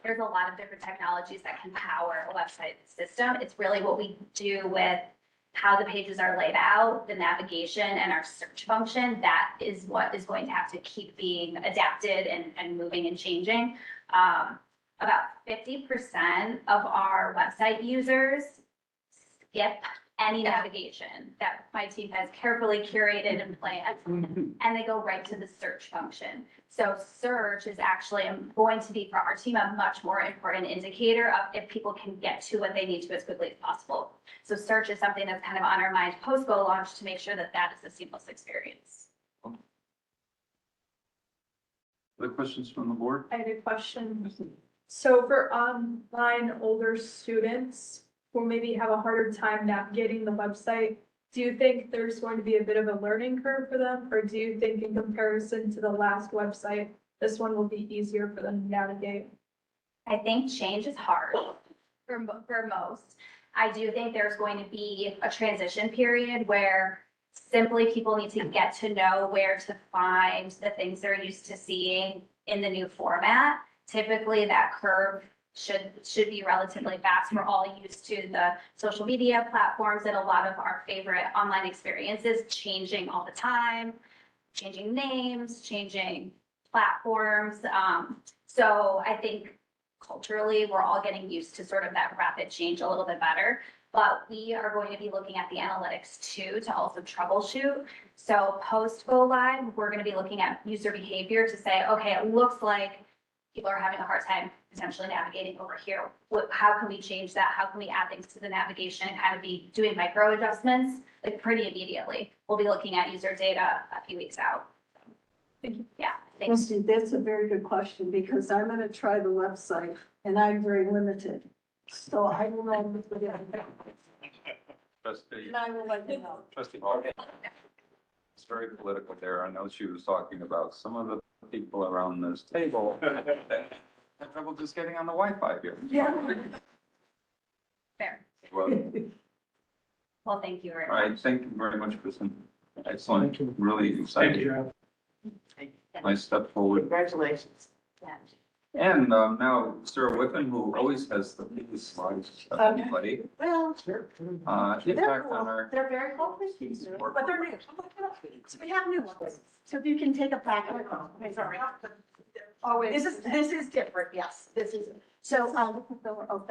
there's a lot of different technologies that can power a website system. It's really what we do with how the pages are laid out, the navigation and our search function. That is what is going to have to keep being adapted and moving and changing. About 50% of our website users skip any navigation that my team has carefully curated and planned, and they go right to the search function. So search is actually going to be for our team a much more important indicator of if people can get to what they need to as quickly as possible. So search is something that's kind of on our mind post-go launch to make sure that that is a seamless experience. Other questions from the board? I had a question. So for online older students who maybe have a harder time navigating the website, do you think there's going to be a bit of a learning curve for them? Or do you think in comparison to the last website, this one will be easier for them to navigate? I think change is hard for most. I do think there's going to be a transition period where simply people need to get to know where to find the things they're used to seeing in the new format. Typically that curve should be relatively fast. We're all used to the social media platforms and a lot of our favorite online experiences changing all the time, changing names, changing platforms. So I think culturally, we're all getting used to sort of that rapid change a little bit better. But we are going to be looking at the analytics too to also troubleshoot. So post go live, we're going to be looking at user behavior to say, okay, it looks like people are having a hard time potentially navigating over here. How can we change that? How can we add things to the navigation and kind of be doing micro adjustments like pretty immediately? We'll be looking at user data a few weeks out. Thank you. Yeah, thanks. Christy, that's a very good question because I'm gonna try the website and I'm very limited. So I will know. Trustee, And I will let you know. Trustee Hall. It's very political there. I know she was talking about some of the people around this table that have trouble just getting on the Wi-Fi here. Yeah. Fair. Well, Well, thank you very all much. right, thank you very much for some excellent, Thank you. really Thank exciting, you. nice step forward. Congratulations. Yeah. And now Sarah Whiffen, who always has the biggest slides of anybody. Well, In fact, on our, they're very cool, but they're new. So we have new ones. So if you can take a packet. Okay, sorry. Oh, this is different, yes, this is, so,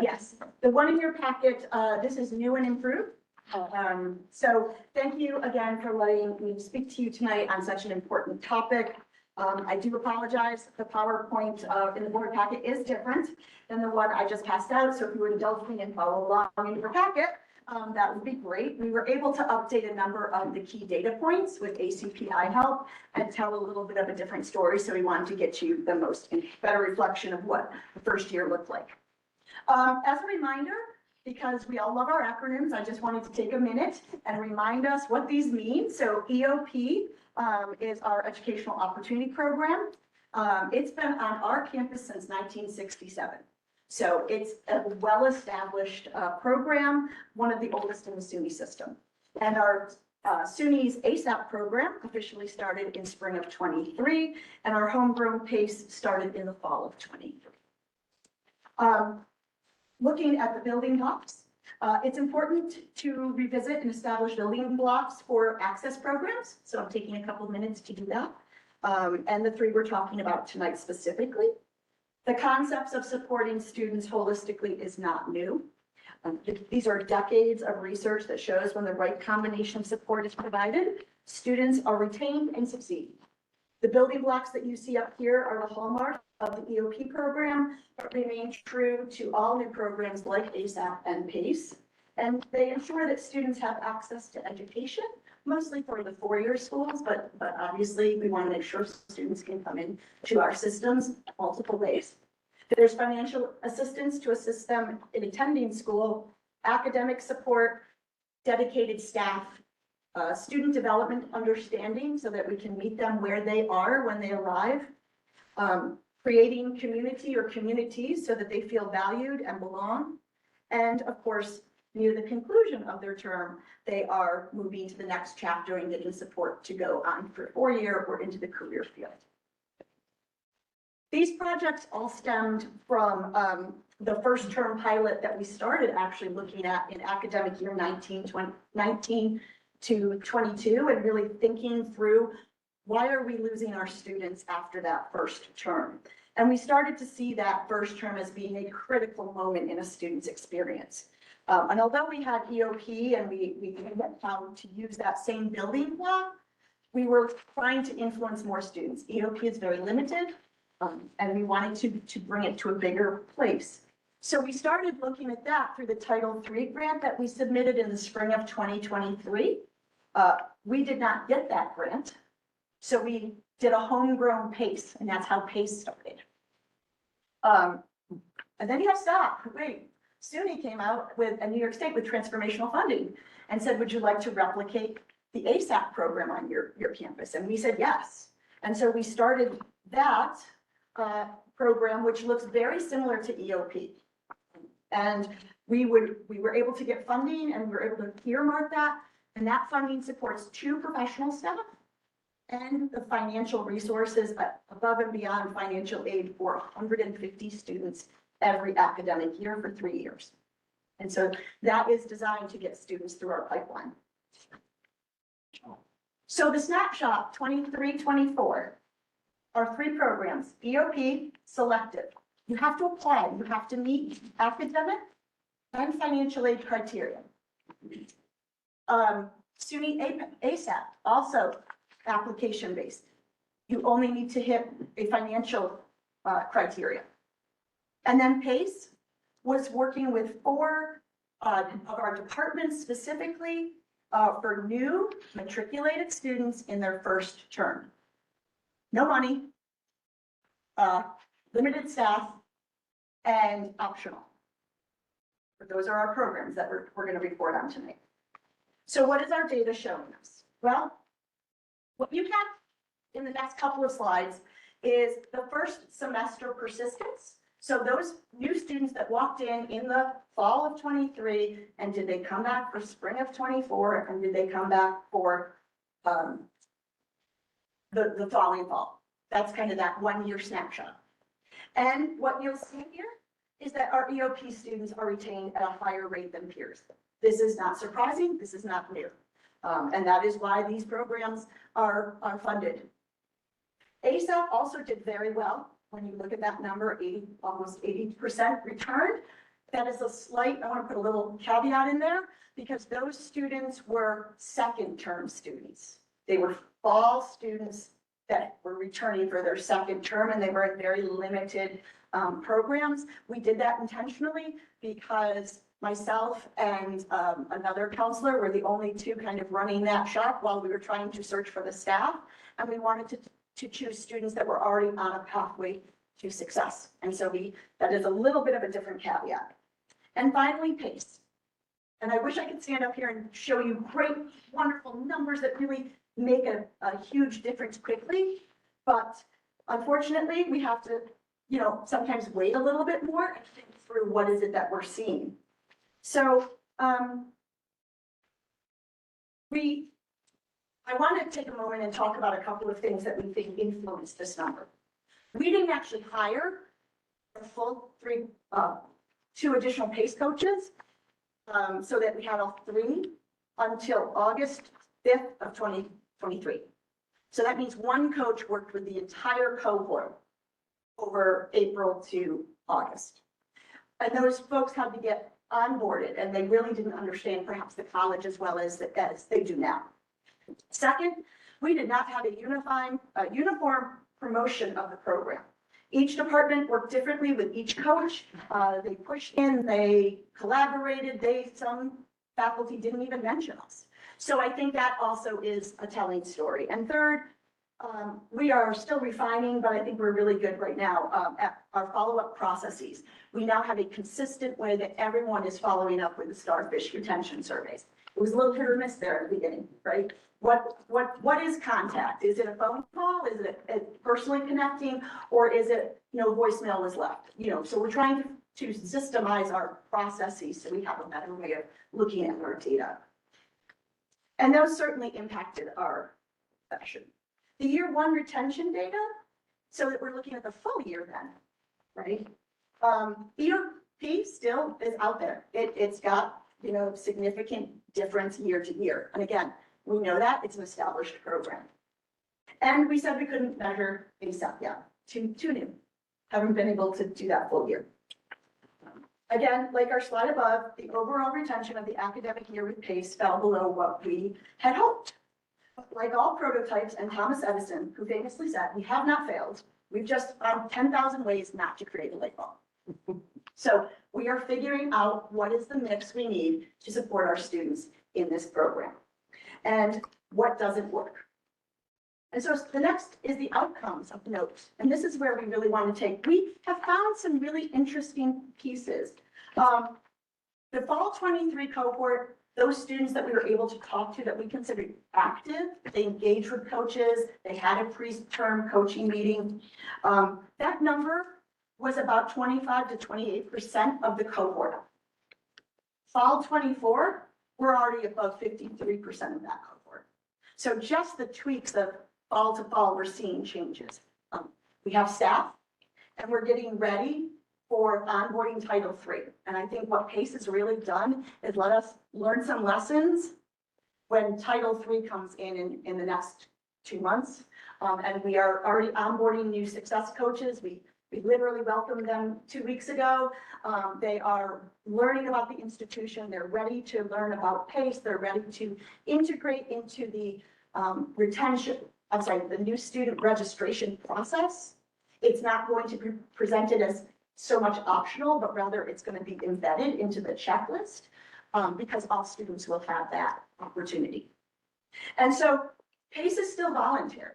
yes, the one in your packet, this is new and improved. So thank you again for letting me speak to you tonight on such an important topic. I do apologize, the PowerPoint in the board packet is different than the one I just passed out, so if you would indulge me and follow along in your packet, that would be great. We were able to update a number of the key data points with ACPI help and tell a little bit of a different story, so we wanted to get you the most better reflection of what the first year looked like. As a reminder, because we all love our acronyms, I just wanted to take a minute and remind us what these mean. So EOP is our Educational Opportunity Program. It's been on our campus since 1967. So it's a well-established program, one of the oldest in the SUNY system. And our SUNY's ASAP program officially started in spring of 23, and our homegrown PACE started in the fall of 23. Looking at the building blocks, it's important to revisit and establish building blocks for access programs. So I'm taking a couple of minutes to do that. And the three we're talking about tonight specifically. The concepts of supporting students holistically is not new. These are decades of research that shows when the right combination of support is provided, students are retained and succeed. The building blocks that you see up here are the hallmark of the EOP program, but remain true to all new programs like ASAP and PACE. And they ensure that students have access to education, mostly for the four-year schools, but obviously we want to make sure students can come in to our systems multiple ways. There's financial assistance to assist them in attending school, academic support, dedicated staff, student development understanding so that we can meet them where they are when they arrive, creating community or communities so that they feel valued and belong. And of course, near the conclusion of their term, they are moving to the next chapter and getting support to go on for 4-year or into the career field. These projects all stemmed from the first term pilot that we started actually looking at in academic year 19 to 22 and really thinking through why are we losing our students after that first term? And we started to see that first term as being a critical moment in a student's experience. And although we had EOP and we knew how to use that same building block, we were trying to influence more students. EOP is very limited, and we wanted to bring it to a bigger place. So we started looking at that through the Title III grant that we submitted in the spring of 2023. We did not get that grant, so we did a homegrown PACE, and that's how PACE started. And then you have stop, wait. SUNY came out with, New York State with transformational funding and said, would you like to replicate the ASAP program on your campus? And we said yes. And so we started that program, which looks very similar to EOP. And we were able to get funding and we were able to earmark that. And that funding supports 2 professional staff and the financial resources above and beyond financial aid for 150 students every academic year for 3 years. And so that is designed to get students through our pipeline. So the snapshot 23-24 are 3 programs, EOP, selective. You have to apply, you have to meet academic and financial aid criteria. SUNY ASAP, also application-based. You only need to hit a financial criteria. And then PACE was working with 4 of our departments specifically for new matriculated students in their first term. No money, limited staff, and optional. But those are our programs that we're going to report on tonight. So what is our data showing us? Well, what you have in the next couple of slides is the first semester persistence. So those new students that walked in the fall of 23, and did they come back for spring of 24, and did they come back for the following fall? That's kind of that 1-year snapshot. And what you'll see here is that our EOP students are retained at a higher rate than peers. This is not surprising, this is not new. And that is why these programs are funded. ASAP also did very well. When you look at that number, almost 80% returned. That is a slight, I want to put a little caveat in there, because those students were second term students. They were fall students that were returning for their second term, and they were in very limited programs. We did that intentionally because myself and another counselor were the only 2 kind of running that shop while we were trying to search for the staff. And we wanted to choose students that were already on a pathway to success. And so that is a little bit of a different caveat. And finally, PACE. And I wish I could stand up here and show you great, wonderful numbers that really make a huge difference quickly. But unfortunately, we have to, sometimes wait a little bit more and think through what is it that we're seeing. So I want to take a moment and talk about a couple of things that we think influence this number. We didn't actually hire a full 2 additional PACE coaches, so that we had all 3 until August 5th of 2023. So that means 1 coach worked with the entire cohort over April to August. And those folks had to get onboarded, and they really didn't understand perhaps the college as well as they do now. Second, we did not have a uniform promotion of the program. Each department worked differently with each coach. They pushed in, they collaborated, some faculty didn't even mention us. So I think that also is a telling story. And third, we are still refining, but I think we're really good right now at our follow-up processes. We now have a consistent way that everyone is following up with the Starfish retention surveys. It was a little hit or miss there at the beginning, right? What is contact? Is it a phone call? Is it personally connecting? Or is it, voicemail was left? So we're trying to systemize our processes so we have a better way of looking at our data. And those certainly impacted our session. The year one retention data, so that we're looking at the full year then, right? EOP still is out there. It's got, significant difference year to year. And again, we know that it's an established program. And we said we couldn't measure ASAP yet. Too new. Haven't been able to do that full year. Again, like our slide above, the overall retention of the academic year with PACE fell below what we had hoped. Like all prototypes, and Thomas Edison, who famously said, we have not failed. We've just found 10,000 ways not to create a light bulb. So we are figuring out what is the mix we need to support our students in this program and what doesn't work. And so the next is the outcomes of note. And this is where we really want to take, we have found some really interesting pieces. The fall 23 cohort, those students that we were able to talk to that we considered active, they engaged with coaches, they had a pre-term coaching meeting. That number was about 25 to 28% of the cohort. Fall 24, we're already above 53% of that cohort. So just the tweaks of fall to fall, we're seeing changes. We have staff and we're getting ready for onboarding Title III. And I think what PACE has really done is let us learn some lessons when Title III comes in the next 2 months. And we are already onboarding new success coaches. We literally welcomed them 2 weeks ago. They are learning about the institution. They're ready to learn about PACE. They're ready to integrate into the the new student registration process. It's not going to be presented as so much optional, but rather it's going to be embedded into the checklist because all students will have that opportunity. And so PACE is still voluntary.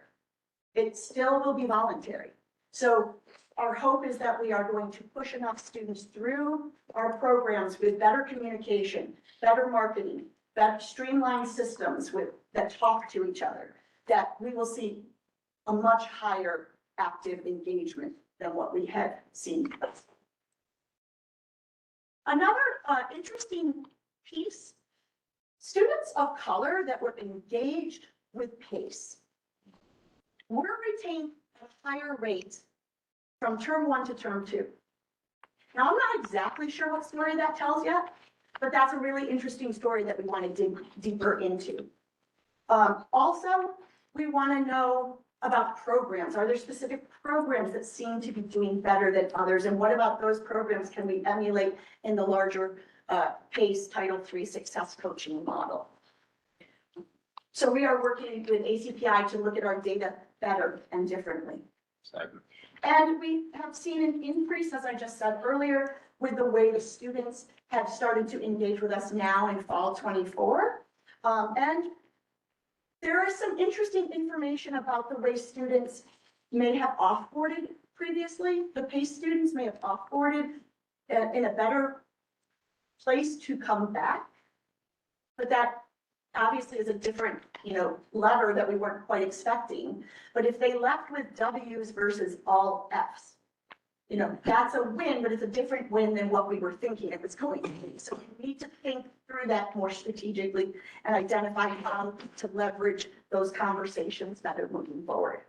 It still will be voluntary. So our hope is that we are going to push enough students through our programs with better communication, better marketing, better streamlined systems that talk to each other, that we will see a much higher active engagement than what we had seen. Another interesting piece, students of color that were engaged with PACE were retained at a higher rate from term 1 to term 2. Now, I'm not exactly sure what story that tells yet, but that's a really interesting story that we want to dig deeper into. Also, we want to know about programs. Are there specific programs that seem to be doing better than others? And what about those programs can we emulate in the larger PACE Title III success coaching model? So we are working with ACPI to look at our data better and differently. And we have seen an increase, as I just said earlier, with the way the students have started to engage with us now in fall 24. And there is some interesting information about the way students may have off-boarded previously. The PACE students may have off-boarded in a better place to come back. But that obviously is a different, lever that we weren't quite expecting. But if they left with W's versus all F's, that's a win, but it's a different win than what we were thinking it was going to be. So we need to think through that more strategically and identify how to leverage those conversations better moving forward.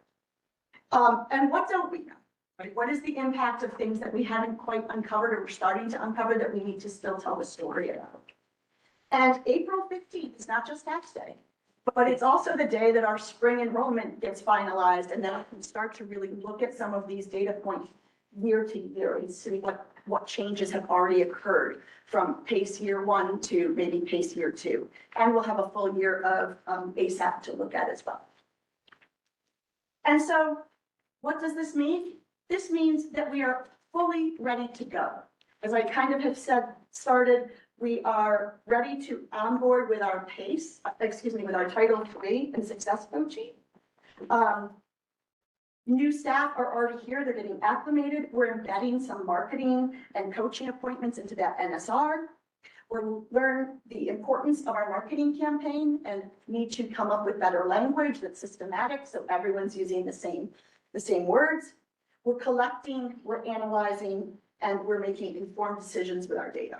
And what don't we know? Right? What is the impact of things that we haven't quite uncovered or we're starting to uncover that we need to still tell the story about? And April 15th is not just tax day, but it's also the day that our spring enrollment gets finalized, and then we can start to really look at some of these data points year to year and see what changes have already occurred from PACE year 1 to maybe PACE year 2. And we'll have a full year of ASAP to look at as well. And so what does this mean? This means that we are fully ready to go. As I kind of have started, we are ready to onboard with our PACE, with our Title III and Success Coaching. New staff are already here, they're getting acclimated. We're embedding some marketing and coaching appointments into that NSR. We'll learn the importance of our marketing campaign and need to come up with better language that's systematic so everyone's using the same words. We're collecting, we're analyzing, and we're making informed decisions with our data.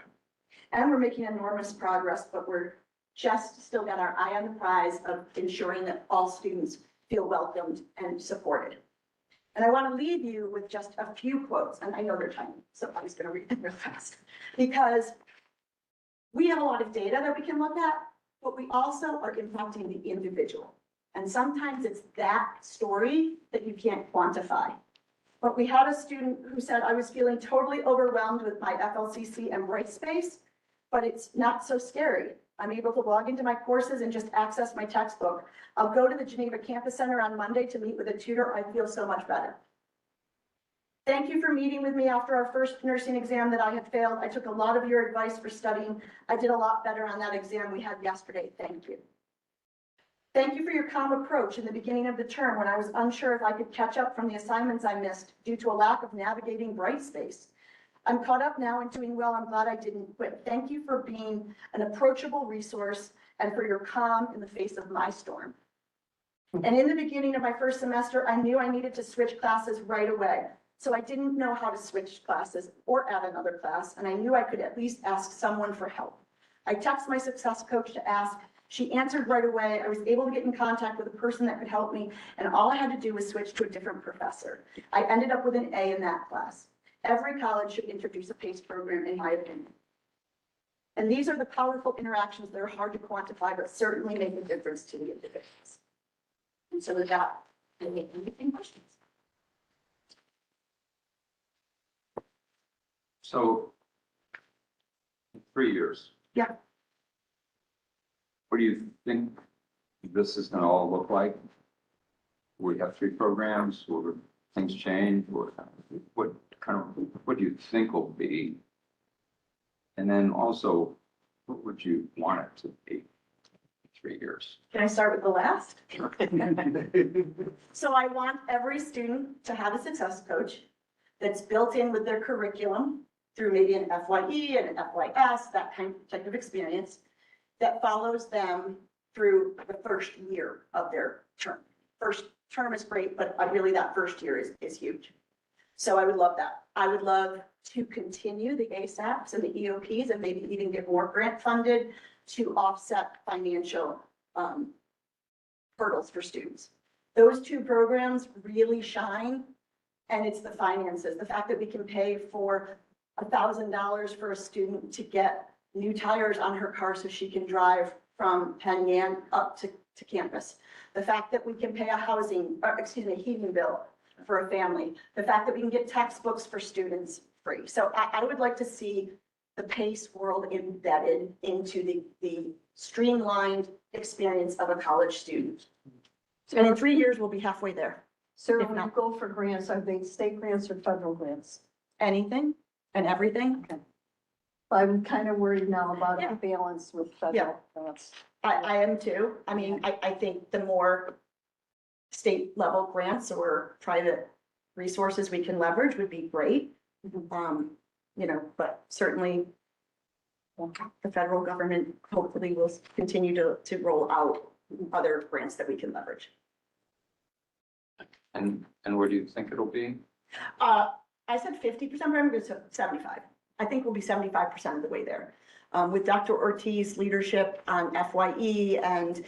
And we're making enormous progress, but we're just still got our eye on the prize of ensuring that all students feel welcomed and supported. And I want to leave you with just a few quotes, and I know they're tiny, so I'm just going to read them real fast. Because we have a lot of data that we can look at, but we also are impacting the individual. And sometimes it's that story that you can't quantify. But we had a student who said, I was feeling totally overwhelmed with my FLCC and Brightspace, but it's not so scary. I'm able to log into my courses and just access my textbook. I'll go to the Geneva Campus Center on Monday to meet with a tutor. I feel so much better. Thank you for meeting with me after our first nursing exam that I had failed. I took a lot of your advice for studying. I did a lot better on that exam we had yesterday. Thank you. Thank you for your calm approach in the beginning of the term when I was unsure if I could catch up from the assignments I missed due to a lack of navigating Brightspace. I'm caught up now and doing well. I'm glad I didn't quit. Thank you for being an approachable resource and for your calm in the face of my storm. And in the beginning of my first semester, I knew I needed to switch classes right away. So I didn't know how to switch classes or add another class, and I knew I could at least ask someone for help. I texted my success coach to ask. She answered right away. I was able to get in contact with a person that could help me, and all I had to do was switch to a different professor. I ended up with an A in that class. Every college should introduce a PACE program, in my opinion. And these are the powerful interactions that are hard to quantify, but certainly make a difference to the individuals. And so with that, any questions? So, 3 years. Yeah. What do you think this is gonna all look like? We have 3 programs, will things change, or what do you think will be? And then also, what would you want it to be in 3 years? Can I start with the last? So I want every student to have a success coach that's built in with their curriculum through maybe an FYE and an FYS, that type of experience that follows them through the first year of their term. First term is great, but really that first year is huge. So I would love that. I would love to continue the ASAPs and the EOPs and maybe even get more grant funded to offset financial hurdles for students. Those 2 programs really shine, and it's the finances. The fact that we can pay for $1,000 for a student to get new tires on her car so she can drive from Penn Yan up to campus. The fact that we can pay a heating bill for a family. The fact that we can get textbooks for students free. So I would like to see the PACE world embedded into the streamlined experience of a college student. And in 3 years, we'll be halfway there. So If when you not- go for grants, are they state grants or federal grants? Anything and everything. I'm kind of worried now about Yeah. the balance with Yeah. federal grants. I am too. I mean, I think the more state level grants or private resources we can leverage would be great. But certainly the federal government hopefully will continue to roll out other grants that we can leverage. And where do you think it'll be? I said 50%, but I'm going to say 75. I think we'll be 75% of the way there. With Dr. Ortiz's leadership on FYE and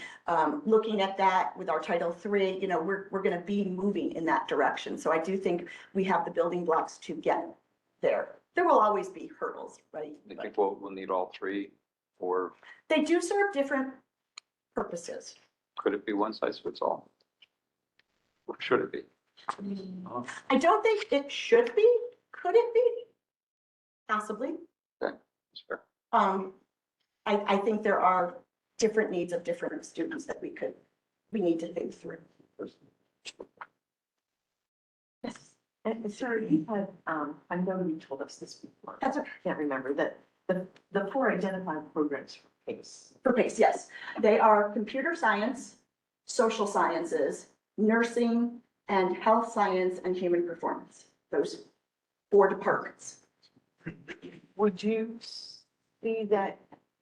looking at that with our Title III, we're going to be moving in that direction. So I do think we have the building blocks to get there. There will always be hurdles, right? I think we'll need all 3, or They do serve different purposes. could it be one size fits all? Or should it be? I don't think it should be. Could it be? Possibly. That's fair. I think there are different needs of different students that we need to think through. Yes. And sorry, you had, I know you told us this before. That's okay. I can't remember that the four identified programs for PACE. For PACE, yes. They are computer science, social sciences, nursing, and health science and human performance. Those 4 departments. Would you see that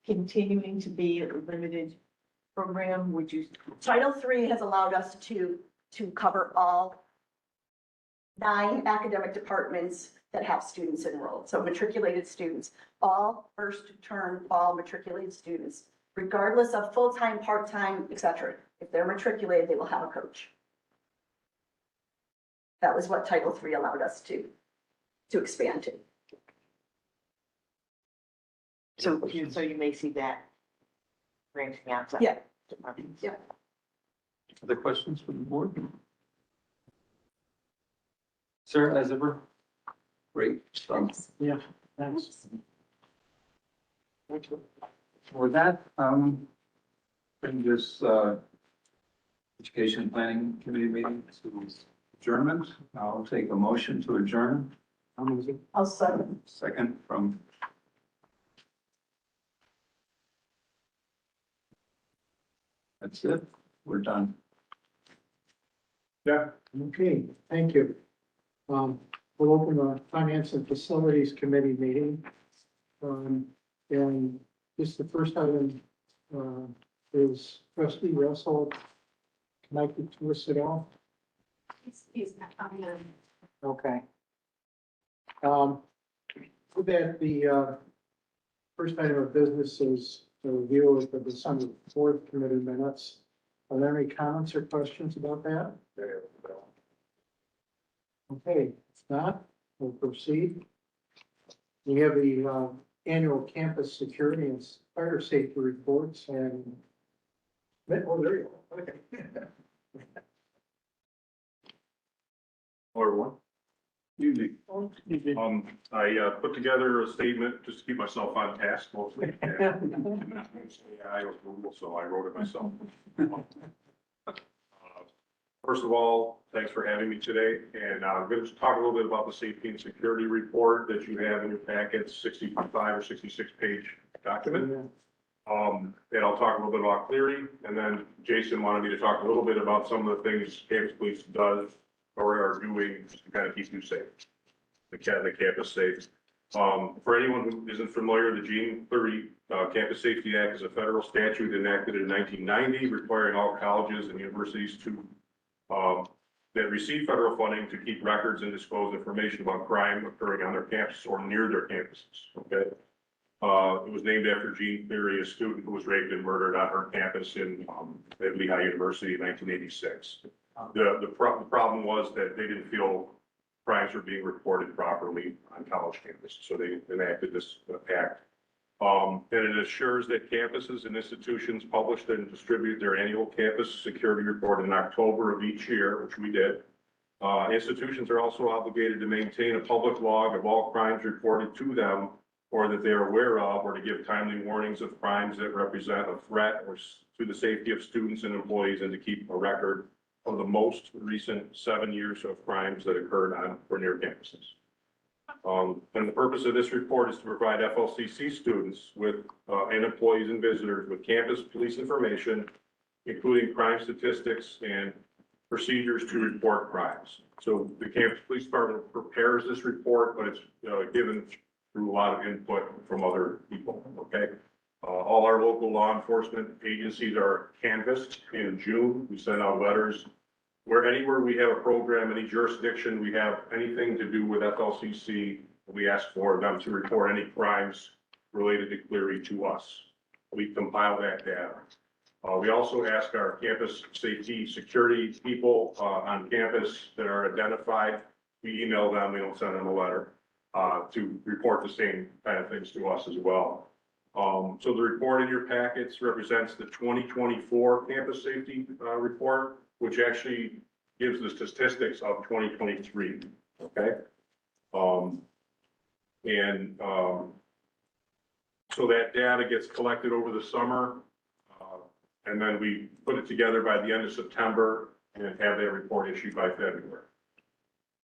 continuing to be a limited program? Would you? Title III has allowed us to cover all 9 academic departments that have students enrolled. So matriculated students, all first term, all matriculated students, regardless of full-time, part-time, et cetera. If they're matriculated, they will have a coach. That was what Title III allowed us to expand to. So you may see that branching out. to Yeah. departments. Yeah. Other questions from the board? Sarah, as ever? Great stuff. Yeah, thanks. With that, bring this, Education Planning Committee meeting to adjournment. I'll take a motion to adjourn. I'll second. Second from. That's it. We're done. Yeah, okay, thank you. We'll open the Finance and Facilities Committee meeting. And just the first item, is Trustee Russell connected to us at all? He's not coming in. Okay. With that, the, first item of business is a review of the December 4th committee minutes. Are there any comments or questions about that? Okay, if not, we'll proceed. We have the annual campus security and fire safety reports and. Oh, there you go. Okay. Hello, everyone. I put together a statement just to keep myself on task mostly. I was Google, so I wrote it myself. First of all, thanks for having me today, and I'm going to talk a little bit about the safety and security report that you have in your packet, 65 or 66 page document. And I'll talk a little bit about Cleary, and then Jason wanted me to talk a little bit about some of the things Campus Police does or are doing to kind of keep you safe, the campus safe. For anyone who isn't familiar, the Gene Cleary Campus Safety Act is a federal statute enacted in 1990, requiring all colleges and universities to that receive federal funding to keep records and disclose information about crime occurring on their campus or near their campuses. Okay. It was named after Gene Cleary, a student who was raped and murdered on her campus at Lehigh University in 1986. The problem was that they didn't feel crimes were being reported properly on college campuses, so they enacted this act. And it assures that campuses and institutions publish and distribute their annual campus security report in October of each year, which we did. Institutions are also obligated to maintain a public log of all crimes reported to them or that they are aware of, or to give timely warnings of crimes that represent a threat or to the safety of students and employees, and to keep a record of the most recent 7 years of crimes that occurred on or near campuses. And the purpose of this report is to provide FLCC students with and employees and visitors with campus police information, including crime statistics and procedures to report crimes. So the campus police department prepares this report, but it's given through a lot of input from other people. Okay. All our local law enforcement agencies are canvassed in June. We send out letters anywhere we have a program, any jurisdiction we have anything to do with FLCC, we ask for them to report any crimes related to Cleary to us. We compile that data. We also ask our campus safety security people on campus that are identified. We email them, we don't send them a letter to report the same kind of things to us as well. So the report in your packets represents the 2024 campus safety report, which actually gives the statistics of 2023, okay? And, so that data gets collected over the summer. And then we put it together by the end of September and have that report issued by February.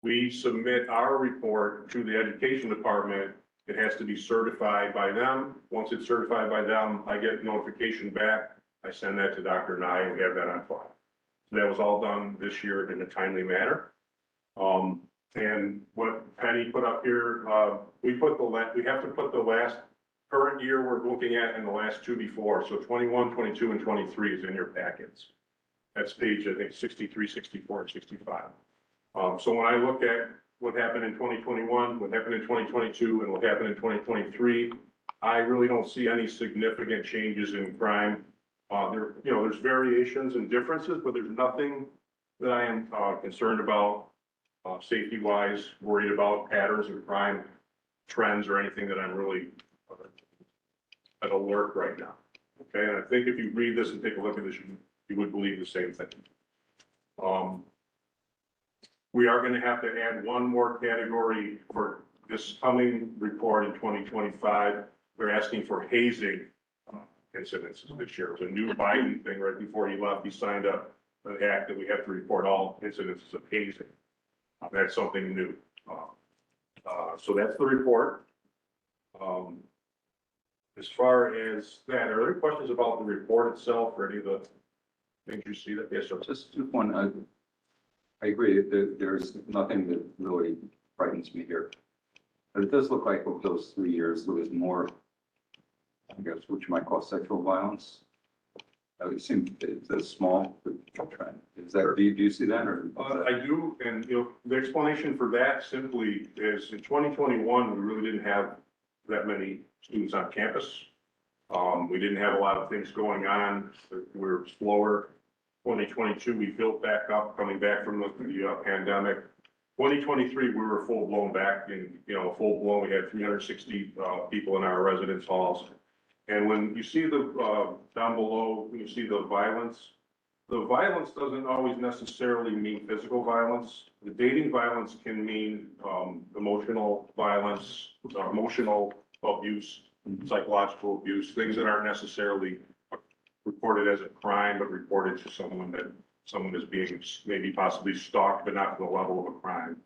We submit our report to the education department. It has to be certified by them. Once it's certified by them, I get notification back. I send that to Dr. Nye and we have that on file. So that was all done this year in a timely manner. And what Penny put up here, we have to put the last current year we're looking at and the last two before. So 21, 22, and 23 is in your packets. That's page, I think, 63, 64, and 65. So when I look at what happened in 2021, what happened in 2022, and what happened in 2023, I really don't see any significant changes in crime. There's variations and differences, but there's nothing that I am concerned about safety-wise, worried about patterns of crime, trends, or anything that I'm really at alert right now. Okay, and I think if you read this and take a look at this, you would believe the same thing. We are going to have to add one more category for this coming report in 2025. We're asking for hazing incidences this year. It was a new Biden thing right before he left. He signed up an act that we have to report all incidences of hazing. That's something new. So that's the report. As far as that, are there any questions about the report itself or any of the things you see that? Yes, sir. Just one, I agree that there's nothing that really frightens me here. But it does look like over those 3 years, there was more, I guess, what you might call sexual violence. It seems it's a small trend. Is that, do you see that or? I do, and the explanation for that simply is in 2021, we really didn't have that many students on campus. We didn't have a lot of things going on. We were slower. 2022, we built back up, coming back from the pandemic. 2023, we were full blown back in, full blown. We had 360 people in our residence halls. And when you see the down below, when you see the violence doesn't always necessarily mean physical violence. The dating violence can mean emotional violence, emotional abuse, psychological abuse, things that aren't necessarily reported as a crime, but reported to someone is being maybe possibly stalked, but not to the level of a crime.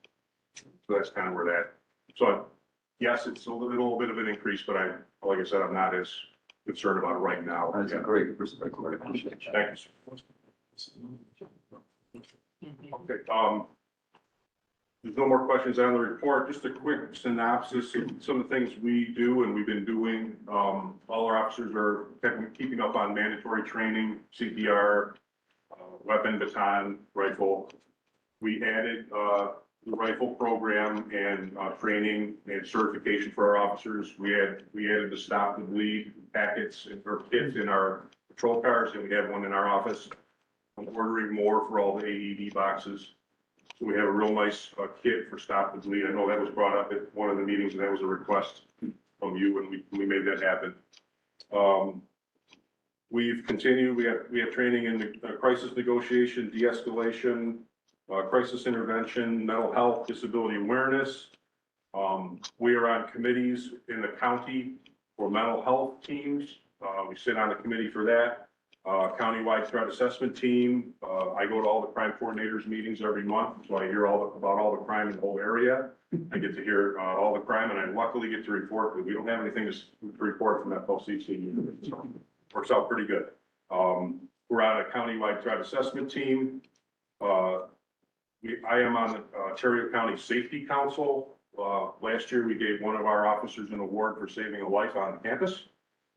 So that's kind of where that. So yes, it's a little bit of an increase, but like I said, I'm not as concerned about it right now. That's a great perspective. I appreciate that. Thank you, sir. Okay, there's no more questions on the report. Just a quick synopsis of some of the things we do and we've been doing. All our officers are keeping up on mandatory training, CPR, weapon, baton, rifle. We added the rifle program and training and certification for our officers. We added the stop the bleed packets or kits in our patrol cars, and we have one in our office. I'm ordering more for all the AED boxes. So we have a real nice kit for stop the bleed. I know that was brought up at one of the meetings, and that was a request from you when we made that happen. We've continued. We have training in the crisis negotiation, de-escalation, crisis intervention, mental health, disability awareness. We are on committees in the county for mental health teams. We sit on the committee for that. Countywide threat assessment team. I go to all the crime coordinators meetings every month, so I hear about all the crime in the whole area. I get to hear all the crime, and I luckily get to report because we don't have anything to report from FLCC. So works out pretty good. We're on a countywide threat assessment team. I am on the Ontario County Safety Council. Last year, we gave one of our officers an award for saving a life on campus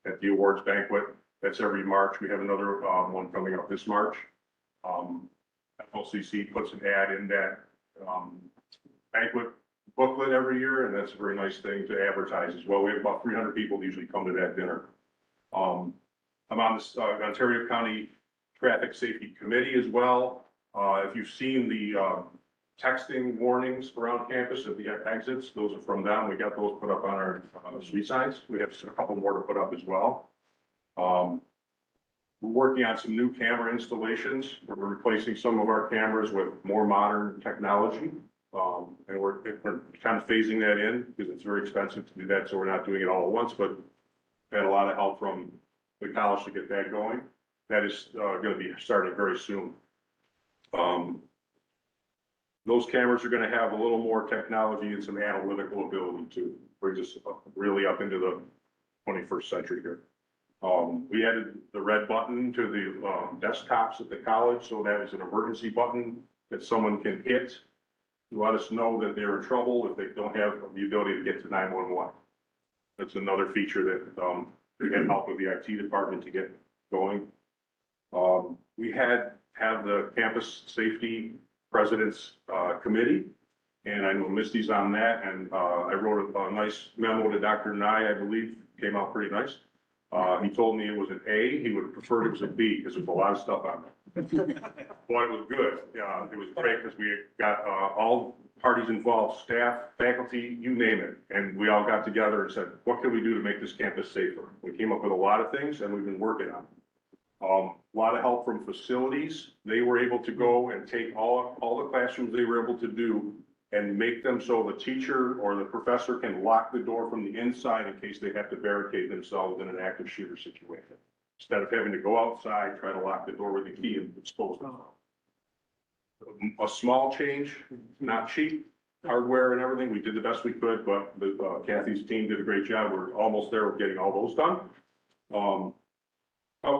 at the awards banquet. That's every March. We have another one coming up this March. FLCC puts an ad in that banquet booklet every year, and that's a very nice thing to advertise as well. We have about 300 people usually come to that dinner. I'm on the Ontario County Traffic Safety Committee as well. If you've seen the texting warnings around campus at the exits, those are from them. We got those put up on our street signs. We have a couple more to put up as well. We're working on some new camera installations. We're replacing some of our cameras with more modern technology. And we're kind of phasing that in because it's very expensive to do that. So we're not doing it all at once, but had a lot of help from the college to get that going. That is going to be starting very soon. Those cameras are going to have a little more technology and some analytical ability to bring us really up into the 21st century here. We added the red button to the desktops at the college, so that is an emergency button that someone can hit to let us know that they're in trouble if they don't have the ability to get to 911. That's another feature that we had help with the IT department to get going. We have the campus safety president's committee, and I know Misty's on that, and I wrote a nice memo to Dr. Nye, I believe, came out pretty nice. He told me it was an A, he would have preferred it was a B, because there's a lot of stuff on there. But it was good, it was great, because we got all parties involved, staff, faculty, you name it, and we all got together and said, what can we do to make this campus safer? We came up with a lot of things, and we've been working on them. A lot of help from facilities. They were able to go and take all the classrooms they were able to do and make them so the teacher or the professor can lock the door from the inside in case they have to barricade themselves in an active shooter situation. Instead of having to go outside, try to lock the door with a key and expose them. A small change, not cheap, hardware and everything. We did the best we could, but Kathy's team did a great job. We're almost there with getting all those done.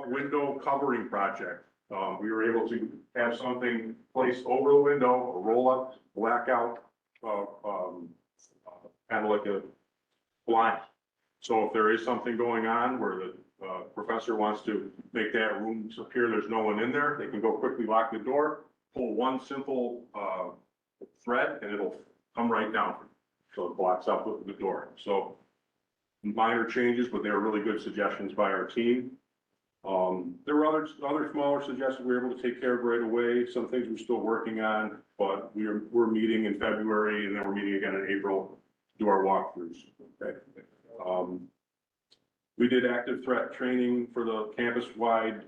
Window covering project. We were able to have something placed over the window, a roll up, blackout, kind of like a blind. So if there is something going on where the professor wants to make that room appear there's no one in there, they can go quickly lock the door, pull one simple thread, and it'll come right down. So it blocks out the door. So minor changes, but they were really good suggestions by our team. There were other smaller suggestions we were able to take care of right away. Some things we're still working on, but we're meeting in February, and then we're meeting again in April to do our walkthroughs. Okay. We did active threat training for the campus-wide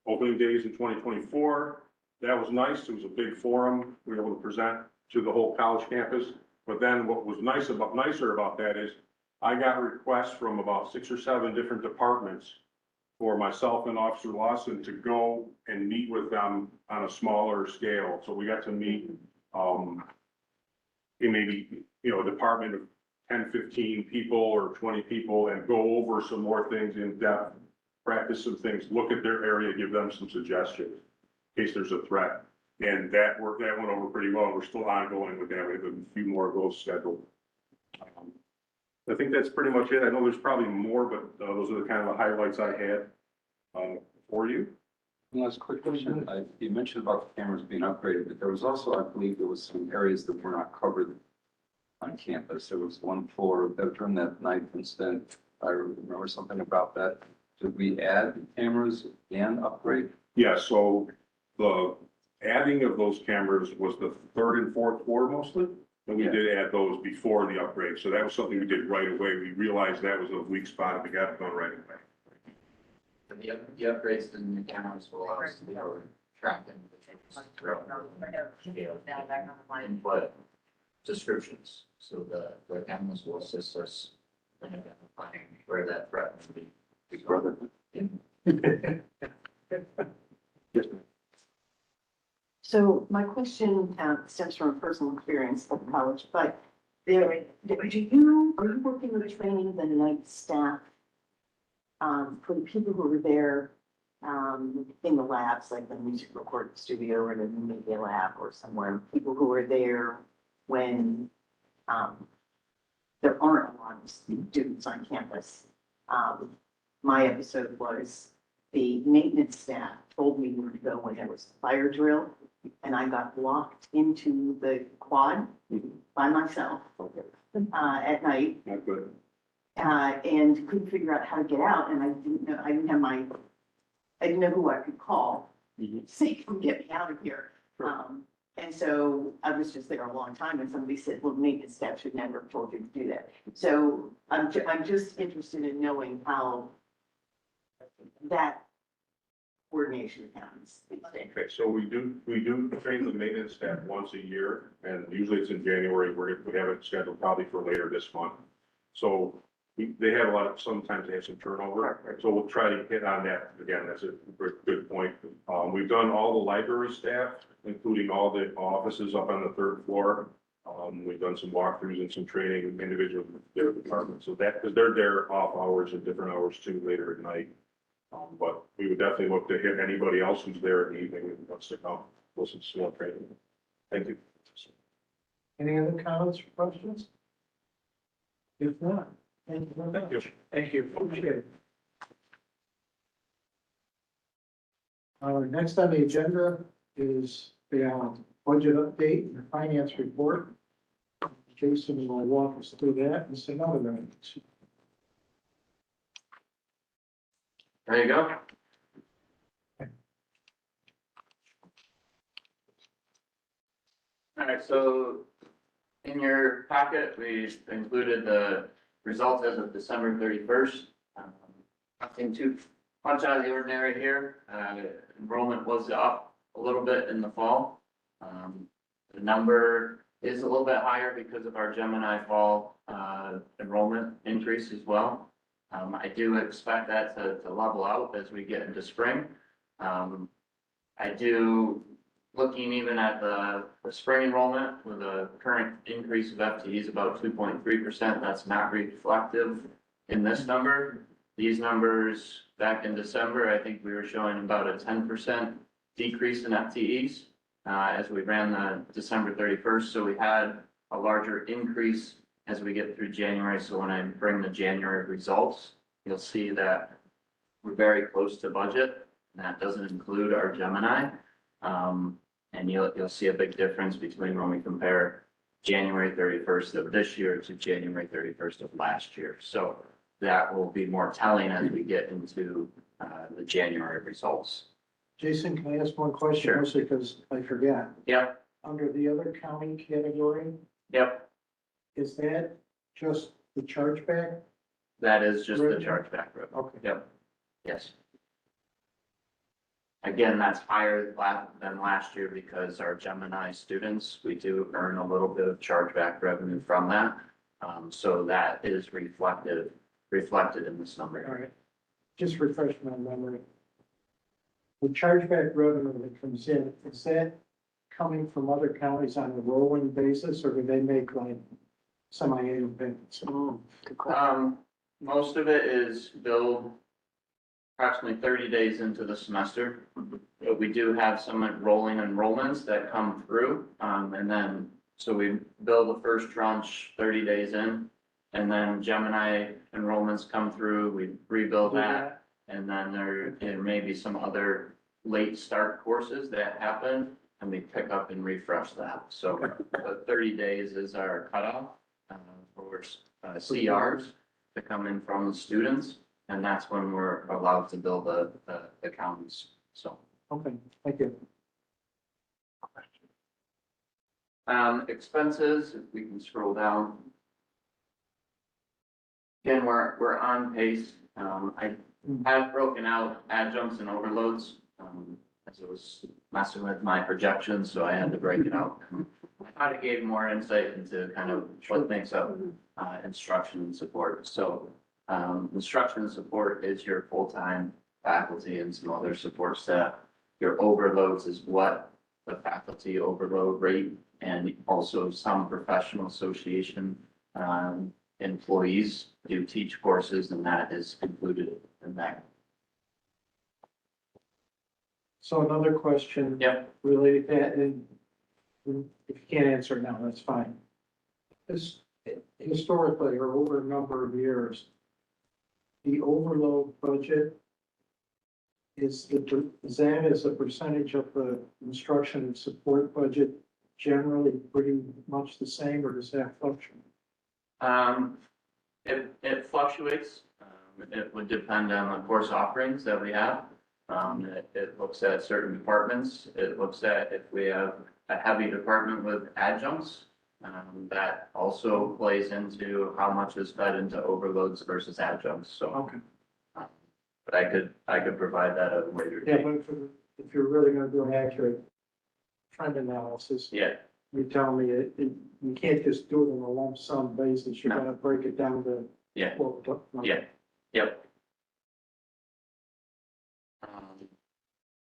opening days in 2024. That was nice. It was a big forum. We were able to present to the whole college campus. But then what was nicer about that is I got requests from about 6 or 7 different departments for myself and Officer Lawson to go and meet with them on a smaller scale. So we got to meet in maybe, a department of 10, 15 people or 20 people and go over some more things in depth, practice some things, look at their area, give them some suggestions in case there's a threat. And that went over pretty well. We're still ongoing with that. We have a few more of those scheduled. I think that's pretty much it. I know there's probably more, but those are the kind of the highlights I had for you. One last quick question. You mentioned about the cameras being upgraded, but there was also, I believe, there was some areas that were not covered on campus. There was one floor that during that night incident, I remember something about that. Did we add cameras and upgrade? Yeah, so the adding of those cameras was the 3rd and 4th floor mostly. And we did add those before the upgrade. So that was something we did right away. We realized that was a weak spot. We got it done right away. But the upgrades in the cameras will allow us to be able to track them. Input descriptions. So the cameras will assist us in identifying where that threat would be. Big brother. So my question stems from a personal experience at college, but are you working with training the night staff for the people who were there in the labs, like the music recording studio or the media lab or somewhere, people who were there when there aren't a lot of students on campus? My episode was the maintenance staff told me where to go when there was a fire drill, and I got locked into the quad by myself at night. Not good. And couldn't figure out how to get out, and I didn't know who I could call to say, come get me out of here. And so I was just there a long time, and somebody said, well, maintenance staff should never have told you to do that. So I'm just interested in knowing how that coordination happens these days. Okay, so we do train the maintenance staff once a year, and usually it's in January, we have it scheduled probably for later this month. So they have a lot of, sometimes they have some turnover, so we'll try to hit on that again, that's a good point. We've done all the library staff, including all the offices up on the third floor. We've done some walkthroughs and some training of individual different departments, so that, because they're there off hours and different hours too, later at night. But we would definitely look to hit anybody else who's there in the evening and wants to come, listen to some more training. Thank you. Any other comments or questions? If not, thank you very much. Thank you. Thank you, appreciate it. Next on the agenda is the budget update and the finance report. Jason will walk us through that and some other items. There you go. All right, so in your packet, we included the results as of December 31st. Nothing too much out of the ordinary here. Enrollment was up a little bit in the fall. The number is a little bit higher because of our Gemini fall enrollment increase as well. I do expect that to level out as we get into spring. I do, looking even at the spring enrollment with a current increase of FTEs about 2.3%, that's not reflective in this number. These numbers back in December, I think we were showing about a 10% decrease in FTEs as we ran the December 31st. So we had a larger increase as we get through January. So when I bring the January results, you'll see that we're very close to budget. And that doesn't include our Gemini. And you'll see a big difference between when we compare January 31st of this year to January 31st of last year. So that will be more telling as we get into the January results. Jason, can I ask one question? Sure. Mostly because I forgot. Yep, Under the other county category, yep, is that just the chargeback? that is just the Revenue? chargeback revenue. Okay. Yep, yes. Again, that's higher than last year because our Gemini students, we do earn a little bit of chargeback revenue from that. So that is reflected in this number. All right. Just refresh my memory. The chargeback revenue that comes in, is that coming from other counties on a rolling basis, or do they make like semi-annual payments? Most of it is billed approximately 30 days into the semester. But we do have some rolling enrollments that come through. And then, so we bill the first tranche 30 days in, and then Gemini enrollments come through, we rebuild that. And then there may be some other late start courses that happen, and we pick up and refresh that. So 30 days is our cutoff for CRs to come in from the students. And that's when we're allowed to bill the counties, so. Okay, thank you. Expenses, if we can scroll down. Again, we're on pace. I have broken out adjuncts and overloads, as it was messing with my projections, so I had to break it out. I thought it gave more insight into kind of what makes up instruction and support. So instruction and support is your full-time faculty and some other support staff. Your overloads is what the faculty overload rate, and also some professional association employees do teach courses, and that is included in that. So another question. Yep. Related to that, and if you can't answer it now, that's fine. This historically, or over a number of years, the overload budget is that as a percentage of the instruction and support budget generally pretty much the same, or does that fluctuate? It fluctuates. It would depend on the course offerings that we have. It looks at certain departments. It looks at if we have a heavy department with adjuncts. That also plays into how much is fed into overloads versus adjuncts. So Okay. But I could provide that at a later Yeah, date. but if you're really gonna do an accurate trend analysis, Yeah, you tell me you can't just do it on a lump sum basis, you No. gotta break it down to. yeah, what we're talking about. yeah, yep.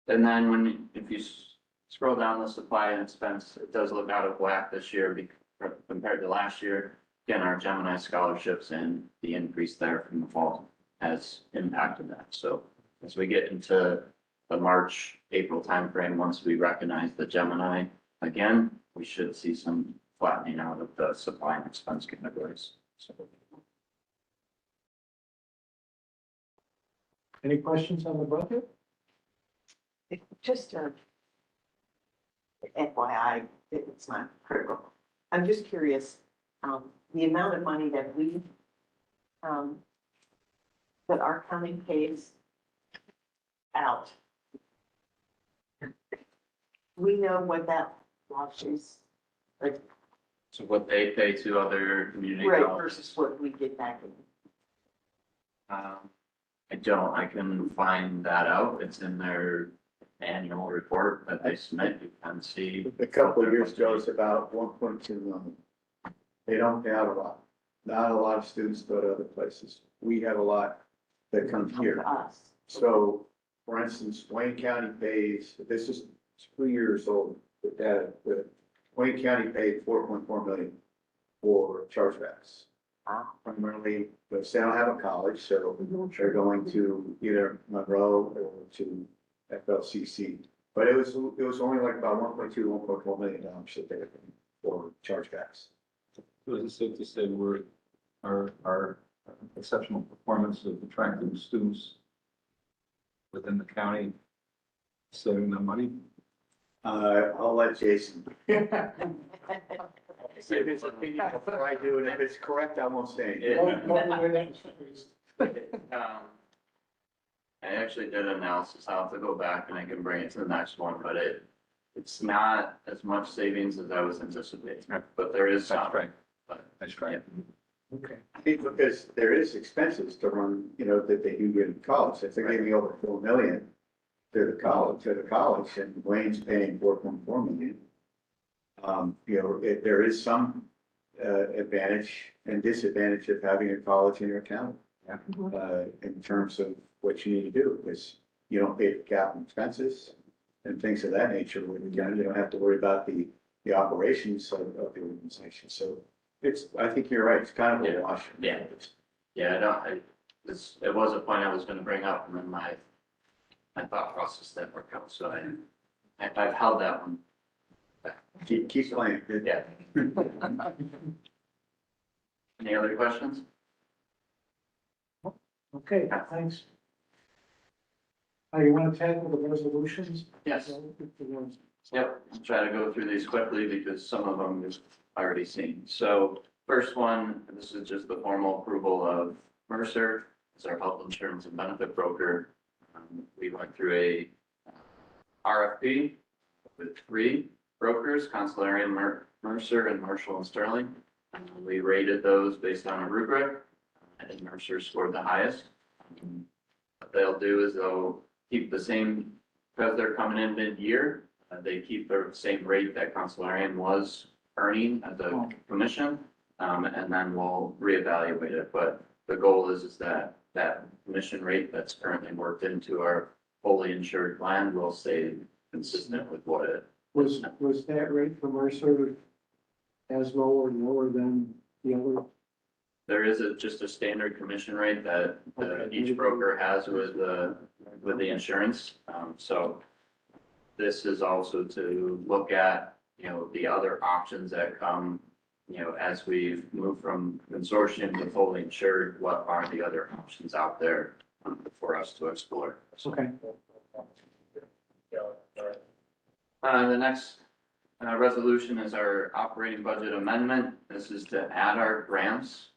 And then if you scroll down the supply and expense, it does look out of whack this year compared to last year. Again, our Gemini scholarships and the increase there from the fall has impacted that. So as we get into the March, April timeframe, once we recognize the Gemini again, we should see some flattening out of the supply and expense categories. So Any questions on the budget? Just FYI, it's not critical. I'm just curious, the amount of money that that our county pays out. We know what that loss is, like, So what they pay to other community right, colleges. versus what we get back in. I can find that out. It's in their annual report that they submit. You can see. A couple of years ago, it's about 1.2 million. They don't pay out a lot. Not a lot of students go to other places. We have a lot that come here. To us. So, for instance, Wayne County pays, this is 2 years old, the data, Wayne County paid 4.4 million for chargebacks. Primarily, but they don't have a college, so they're going to either Monroe or to FLCC. But it was only like about 1.2, 1.4 million dollars that they were paying for chargebacks. So is it safe to say our exceptional performance of attracting students within the county, saving them money? I'll let Jason. Say his opinion before I do, and if it's correct, I won't say anything. I actually did an analysis. I'll have to go back and I can bring it to the next one, but it's not as much savings as I was anticipating, but there is some. That's right. But, That's right. Okay. I think because there is expenses to run, that they do get in college. If they're giving over 4 million to the college, and Wayne's paying 4.4 million. There is some advantage and disadvantage of having a college in your county. Yeah. In terms of what you need to do, because you don't pay for capital expenses and things of that nature. When you don't have to worry about the operations of the organization. So I think you're right. It's kind of a wash. Yeah. It was a point I was gonna bring up, and then my thought process didn't work out, so I've held that one. Keep playing. Yeah. Any other questions? Okay, thanks. You want to tackle the resolutions? Yes. Yep, I'll try to go through these quickly because some of them you've already seen. So first one, this is just the formal approval of Mercer as our health insurance and benefit broker. We went through a RFP with 3 brokers, Constellarium, Mercer, and Marshall and Sterling. We rated those based on a rubric, and Mercer scored the highest. What they'll do is they'll keep the same, because they're coming in mid-year, they keep the same rate that Constellarium was earning as a commission, and then we'll reevaluate it. But the goal is that commission rate that's currently worked into our fully insured plan will stay consistent with what it Was that rate for Mercer as low or lower than the other? There is just a standard commission rate that each broker has with the insurance. So this is also to look at, the other options that come, as we move from consortium to fully insured, what are the other options out there for us to explore? Okay. The next resolution is our operating budget amendment. This is to add our grants.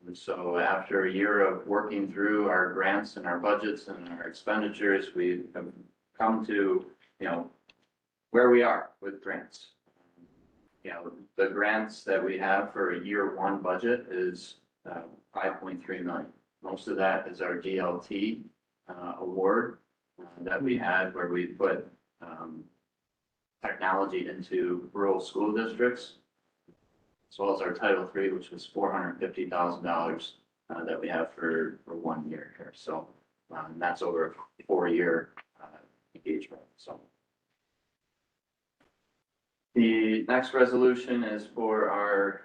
And so after a year of working through our grants and our budgets and our expenditures, we have come to, where we are with grants. The grants that we have for a year 1 budget is 5.3 million. Most of that is our DLT award that we had where we put technology into rural school districts, as well as our Title III, which was $450,000 that we have for 1 year here. So that's over a 4-year engagement. So the next resolution is for our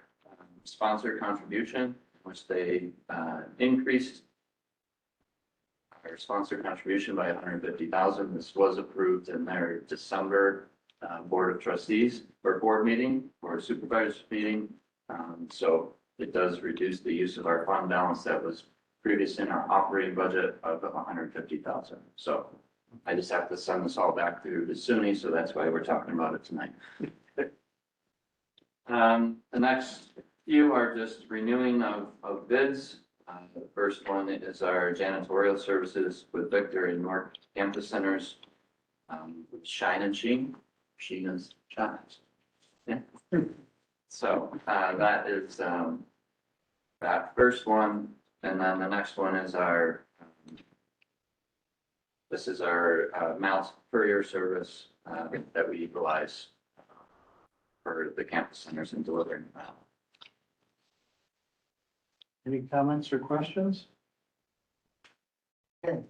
sponsor contribution, which they increased our sponsor contribution by $150,000. This was approved in their December Board of Trustees or board meeting or supervisors meeting. So it does reduce the use of our fund balance that was previous in our operating budget of $150,000. So I just have to send this all back through to SUNY, so that's why we're talking about it tonight. The next few are just renewing of bids. The first one is our janitorial services with Victor and North Campus Centers, with Shine and Sheen. Sheen is Shine. Yeah. So, that is, that first one, and then the next one is our, this is our, mouse courier service, that we utilize for the campus centers and delivering mail. Any comments or questions? Okay,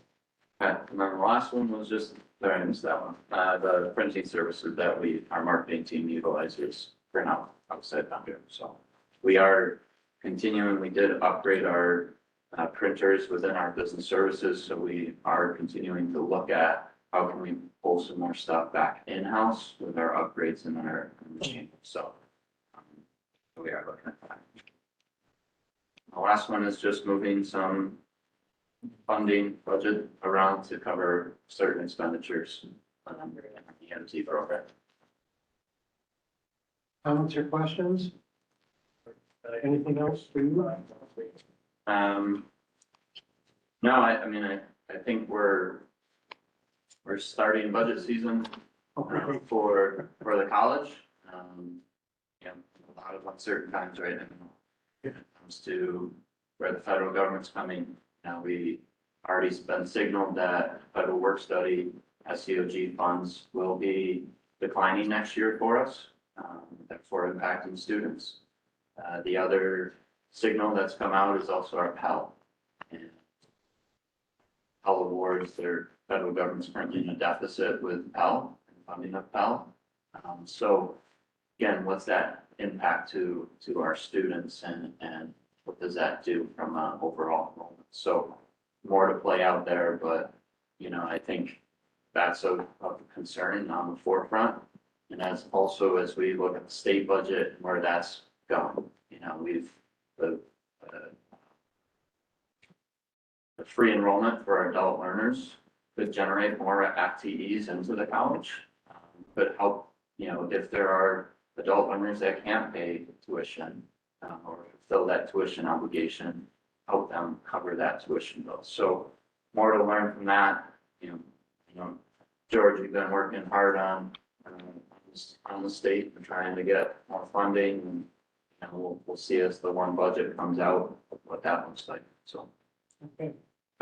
remember the last one was just, sorry, I missed that one. The printing services that our marketing team utilizes print out outside vendor. So we are continuing, we did upgrade our printers within our business services. So we are continuing to look at how can we pull some more stuff back in-house with our upgrades in our machine. So we are looking at that. The last one is just moving some funding budget around to cover certain expenditures under the EMT program. Comments or questions? Anything else for you? No, I mean, I think we're starting budget season for the college. You know, a lot of uncertain times right now. When it comes to where the federal government's coming. Now, we already been signaled that federal work study SCOG funds will be declining next year for us, therefore impacting students. The other signal that's come out is also our Pell. And Pell awards, their federal government's currently in a deficit with Pell, and funding of Pell. So again, what's that impact to our students and what does that do from an overall enrollment? So more to play out there, but you know, I think that's of concern on the forefront. And as also as we look at the state budget, where that's gone, you know, the free enrollment for our adult learners could generate more FTEs into the college, could help, you know, if there are adult learners that can't pay tuition or fulfill that tuition obligation, help them cover that tuition bill. So more to learn from that. You know, George, you've been working hard on the state and trying to get more funding, and you know, we'll see as the one budget comes out what that looks like. So. Okay,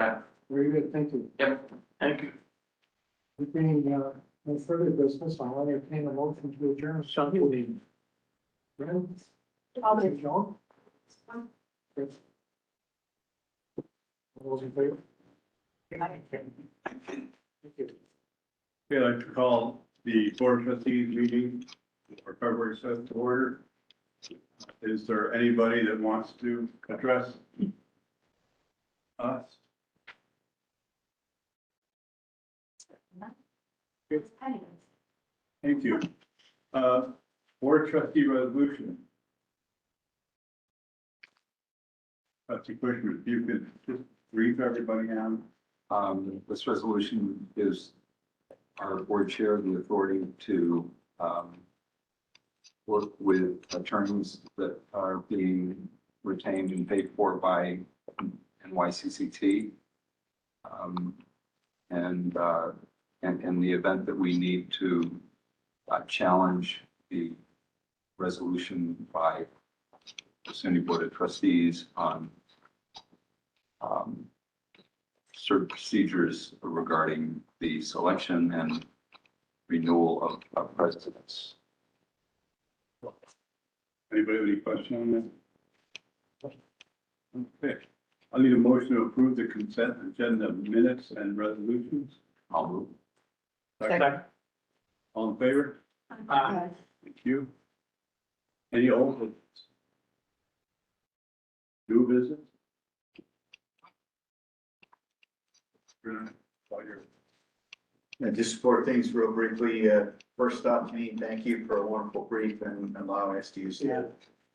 Okay. very good, thank you. Yep. Thank you. Being no further business, I'll entertain a motion to adjourn Sunday meeting. Brent? I'll make- John? Chris? All those in favor? Thank you. Okay, I'd like to call the Board of Trustees meeting for February 7th to order. Is there anybody that wants to address us? Thank you. Board Trustee resolution. Trustee Cushman, if you could just brief everybody on. This resolution is our board chair the authority to work with attorneys that are being retained and paid for by NYCCT. And in the event that we need to challenge the resolution by the SUNY Board of Trustees on certain procedures regarding the selection and renewal of presidents. Anybody have any question on that? Okay, I need a motion to approve the consent agenda minutes and resolutions. I'll move. Second. All in favor? Thank you. Any old business? New business? And just for things real briefly, first off, Janine, thank you for a wonderful brief and allowing us to use the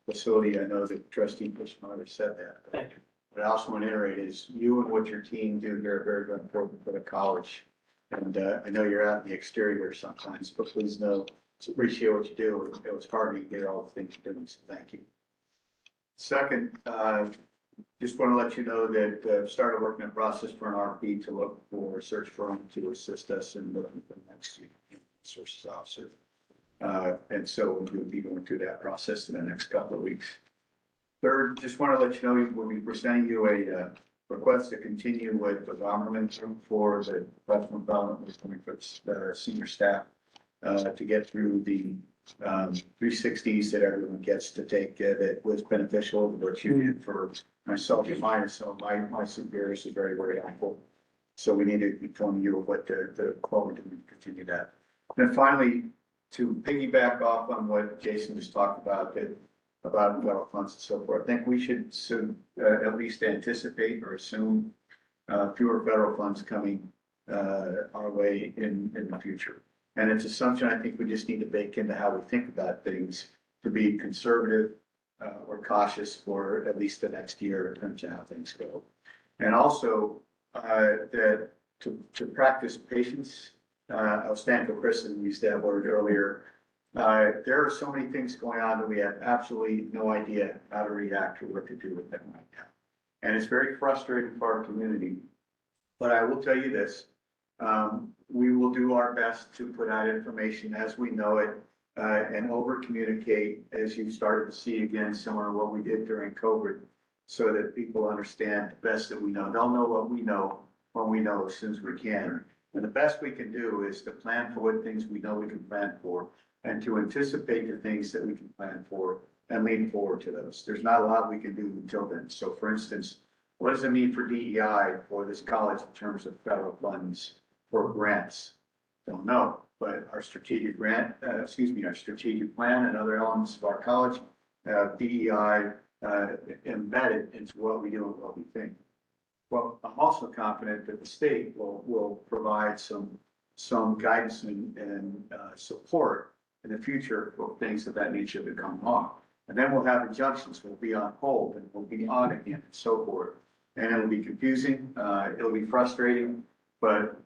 facility. I know that trustee Bushmeyer said that. Thank you. But I also want to iterate is you and what your team do here are very, very important for the college. And I know you're out in the exterior sometimes, but please know, appreciate what you do. It was hard to get all the things you're doing, so thank you. Second, just want to let you know that started working a process for an RFP to look for a search firm to assist us in the next sources officer. And so we'll be going through that process in the next couple of weeks. Third, just want to let you know, we'll be presenting you a request to continue with the government for the professional development coming for the senior staff to get through the 360s that everyone gets to take that was beneficial, what you did for myself and mine, and so my superiors is very, very helpful. So we need to inform you of what the quote to continue that. And then finally, to piggyback off on what Jason just talked about, about federal funds and so forth, I think we should soon at least anticipate or assume fewer federal funds coming our way in the future. And it's assumption I think we just need to bake into how we think about things to be conservative or cautious for at least the next year in terms of how things go. And also that to practice patience, I was thankful Kristen used that word earlier. There are so many things going on that we have absolutely no idea how to react or what to do with them right now. And it's very frustrating for our community. But I will tell you this, we will do our best to put out information as we know it and over communicate as you started to see again, similar to what we did during COVID, so that people understand the best that we know. They'll know what we know when we know as soon as we can. And the best we can do is to plan for what things we know we can plan for and to anticipate the things that we can plan for and lean forward to those. There's not a lot we can do until then. So for instance, what does it mean for DEI for this college in terms of federal funds for grants? Don't know, but our strategic grant, our strategic plan and other elements of our college, DEI embedded into what we do and what we think. Well, I'm also confident that the state will provide some guidance and support in the future for things of that nature that come along. And then we'll have injunctions, we'll be on hold and we'll be on again and so forth. And it'll be confusing, it'll be frustrating, but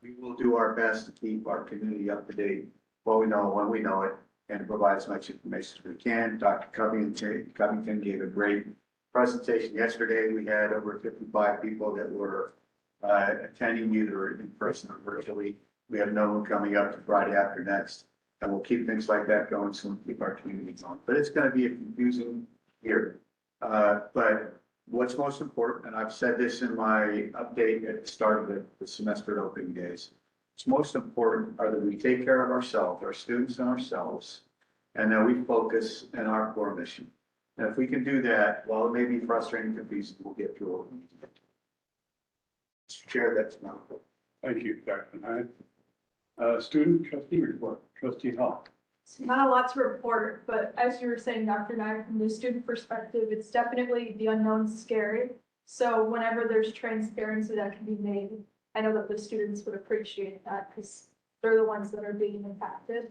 we will do our best to keep our community up to date, what we know, when we know it, and provide as much information as we can. Dr. Covington gave a great presentation yesterday. We had over 55 people that were attending either in person or virtually. We have no one coming up to Friday after next, and we'll keep things like that going so we keep our community going. But it's going to be a confusing year. But what's most important, and I've said this in my update at the start of the semester opening days, what's most important are that we take care of ourselves, our students and ourselves, and that we focus on our core mission. And if we can do that, while it may be frustrating and confusing, we'll get through what we need to get. Mr. Chair, that's my report. Thank you, Dr. Hyde. Student trustee report, trustee Hall. Not a lot to report, but as you were saying, Dr. Nye, from the student perspective, it's definitely the unknown scary. So whenever there's transparency that can be made, I know that the students would appreciate that because they're the ones that are being impacted.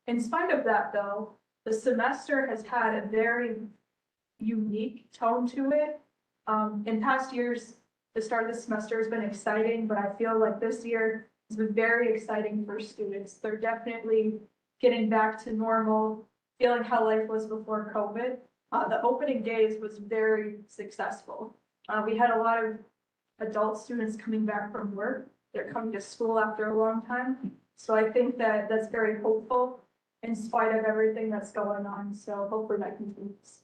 In spite of that though, the semester has had a very unique tone to it. In past years, the start of the semester has been exciting, but I feel like this year has been very exciting for students. They're definitely getting back to normal, feeling how life was before COVID. The opening days was very successful. We had a lot of adult students coming back from work. They're coming to school after a long time. So I think that that's very hopeful in spite of everything that's going on. So hopefully that continues.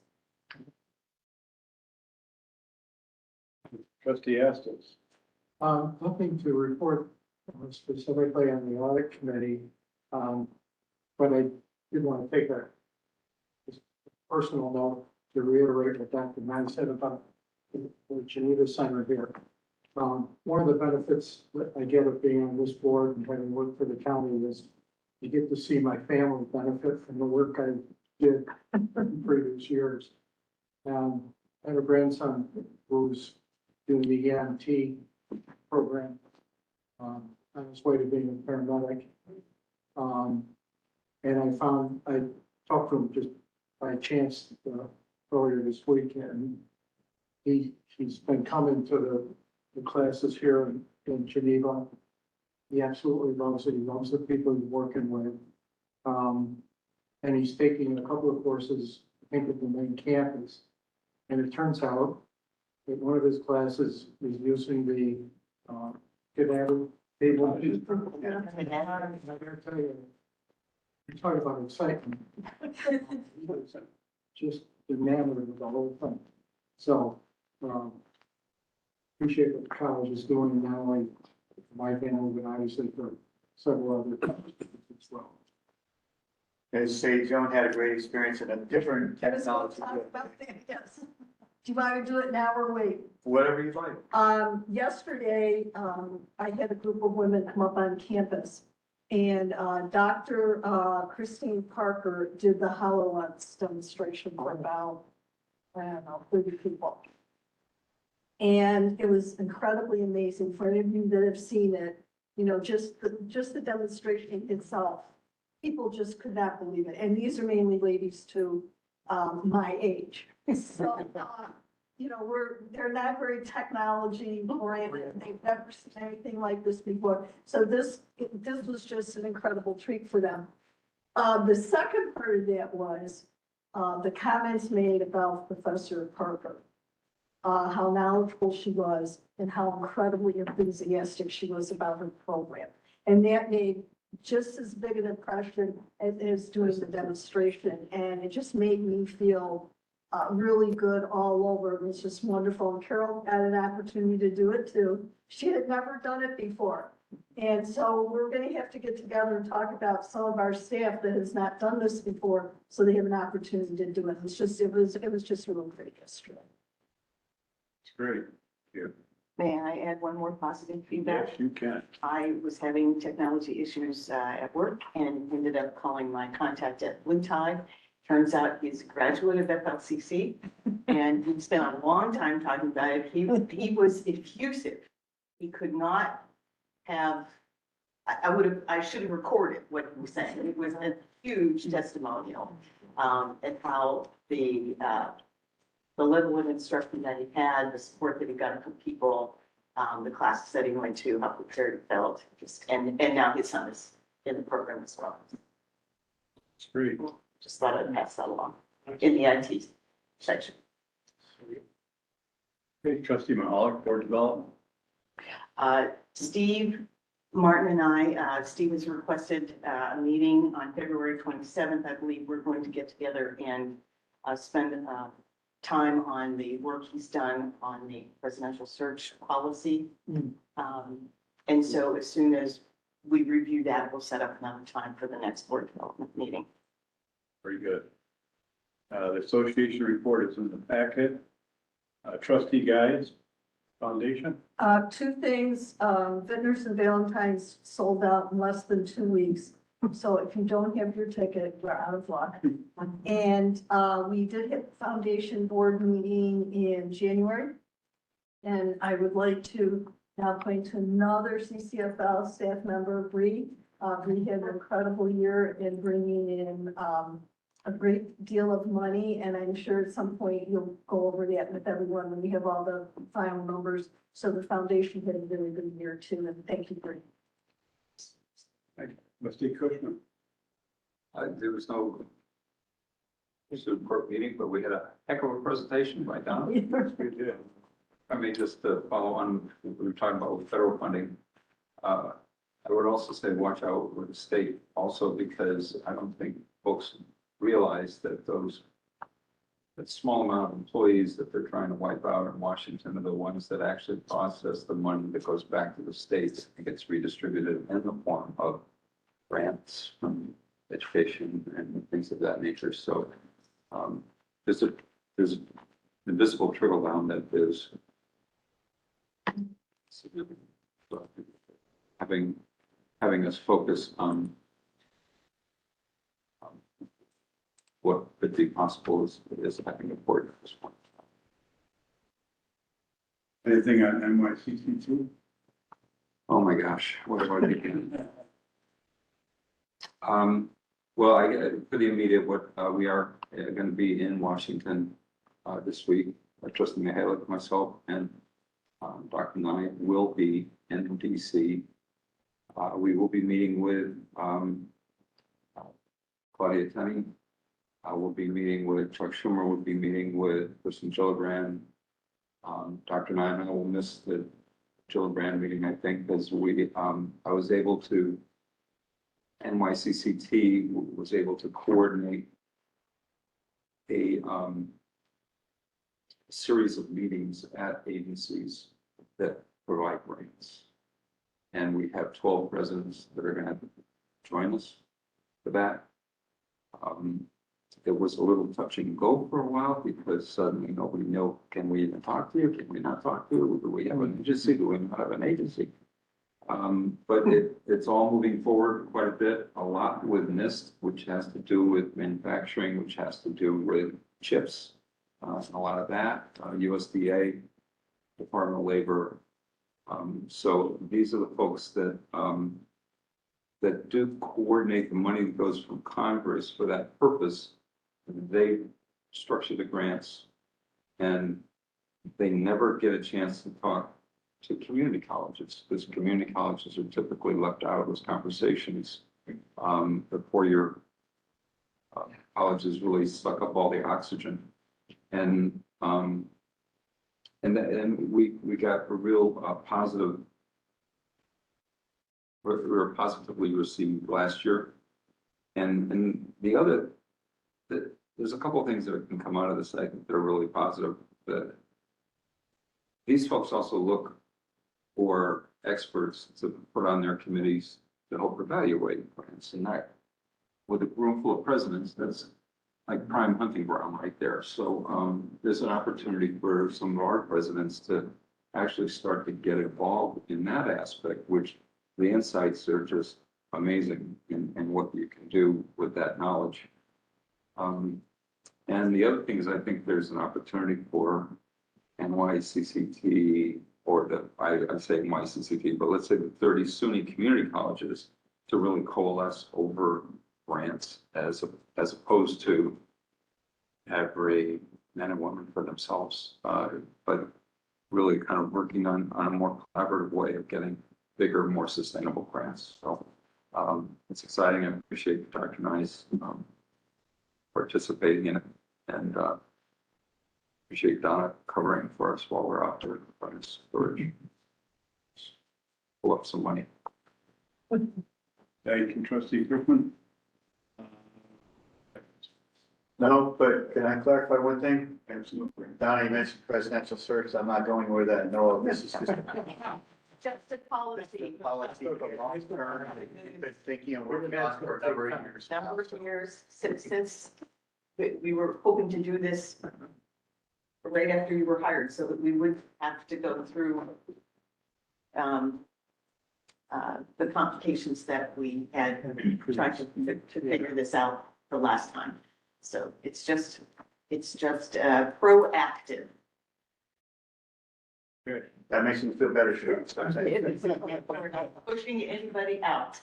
Trustee Estes. Nothing to report specifically on the audit committee. But I did want to take a personal note to reiterate what Dr. Mann said about the Geneva Center here. One of the benefits that I get of being on this board and having worked for the county is you get to see my family benefit from the work I did in previous years. I have a grandson who's doing the EMT program on his way to being a paramedic. And I talked to him just by chance earlier this week, and he's been coming to the classes here in Geneva. He absolutely loves it. He loves the people he's working with. And he's taking a couple of courses, I think, at the main campus. And it turns out that one of his classes is using the cadaver table. And I gotta tell you, you talk about excitement. He was just enamored with the whole thing. So, appreciate what the college is doing, not only for my family, but obviously for several other colleges as well. As say, Joan had a great experience in a different technology. Yes. Do you want to do it now or wait? Whatever you like. Yesterday, I had a group of women come up on campus, and Dr. Christine Parker did the HoloLens demonstration for about, I don't know, 30 people. And it was incredibly amazing. For any of you that have seen it, you know, just the demonstration itself, people just could not believe it. And these are mainly ladies too, my age. So, you know, they're not very technology oriented. They've never seen anything like this before. So this was just an incredible treat for them. The second part of that was the comments made about Professor Parker, how knowledgeable she was and how incredibly enthusiastic she was about her program. And that made just as big an impression as doing the demonstration. And it just made me feel really good all over. It was just wonderful. And Carol had an opportunity to do it too. She had never done it before. And so we're going to have to get together and talk about some of our staff that has not done this before, so they have an opportunity to do it. It was just really great yesterday. It's great. Yeah. May I add one more positive feedback? Yes, you can. I was having technology issues at work and ended up calling my contact at Blue Tide. Turns out he's a graduate of FLCC, and we spent a long time talking about it. He was effusive. He could not have, I should have recorded what he was saying. It was a huge testimonial at how the level of instruction that he had, the support that he got from people, the classes that he went to, how prepared he felt, and now his son is in the program as well. It's great. Just thought I'd pass that along in the IT section. Hey, Trustee Mahalik, Board Development. Steve Martin and I, Steve has requested a meeting on February 27th. I believe we're going to get together and spend time on the work he's done on the presidential search policy. And so as soon as we review that, we'll set up another time for the next board development meeting. Very good. The association report is in the packet. Trustee Guides Foundation. Two things, Vintners and Valentine's sold out in less than 2 weeks. So if you don't have your ticket, you're out of luck. And we did have a foundation board meeting in January. And I would like to now point to another CCFL staff member, Bree. Bree had an incredible year in bringing in a great deal of money. And I'm sure at some point you'll go over that with everyone when we have all the final numbers. So the foundation had a really good year too. And thank you, Bree. Trustee Cushman. There was no court meeting, but we had a heck of a presentation by Don. We did. I mean, just to follow on, what we were talking about with federal funding. I would also say watch out with the state also, because I don't think folks realize that a small amount of employees that they're trying to wipe out in Washington are the ones that actually process the money that goes back to the states and gets redistributed in the form of grants from education and things of that nature. So there's an invisible trickle down that is significant. So having us focus on what could be possible is I think important at this point. Anything on NYCC2? Oh my gosh, what do I begin? Well, for the immediate, we are going to be in Washington this week. Trustee Mihalik, myself, and Dr. Nye will be in DC. We will be meeting with Claudia Tenney. We'll be meeting with Chuck Schumer. We'll be meeting with Kristen Gillibrand. Dr. Nye and I will miss the Gillibrand meeting, I think, because I was able to, NYCCT was able to coordinate a series of meetings at agencies that provide grants. And we have 12 presidents that are going to join us for that. It was a little touch and go for a while because suddenly nobody knew, can we even talk to you? Can we not talk to you? Do we have an agency? Do we not have an agency? But it's all moving forward quite a bit, a lot with NIST, which has to do with manufacturing, which has to do with chips, a lot of that, USDA, Department of Labor. So these are the folks that that do coordinate the money that goes from Congress for that purpose. They structure the grants, and they never get a chance to talk to community colleges, because community colleges are typically left out of those conversations. The four-year colleges really suck up all the oxygen, and we got a real positive. We were positively received last year, and the other, there's a couple of things that can come out of this. I think that are really positive. That these folks also look for experts to put on their committees to help evaluate grants, and that with a room full of presidents, that's like prime hunting ground right there. So there's an opportunity for some of our presidents to actually start to get involved in that aspect, which the insights are just amazing in what you can do with that knowledge. And the other thing is, I think there's an opportunity for NYCCT, or I say NYCCT, but let's say the 30 SUNY community colleges to really coalesce over grants as opposed to every man and woman for themselves, but really kind of working on a more collaborative way of getting bigger, more sustainable grants. So it's exciting. I appreciate Dr. Nye's participating in it, and appreciate Donna covering for us while we're out there running storage. Pull up some money. Thank you, Trustee Griffin. No, but can I clarify one thing? Absolutely. Donna, you mentioned presidential search. I'm not going where that, no, this is just Just a policy. policy for long term. We've been thinking and working on for a number of years. Number of years, since we were hoping to do this right after you were hired, so that we would have to go through the complications that we had tried to figure this out the last time. So it's just proactive. Good. That makes me feel better, sure. We're not pushing anybody out.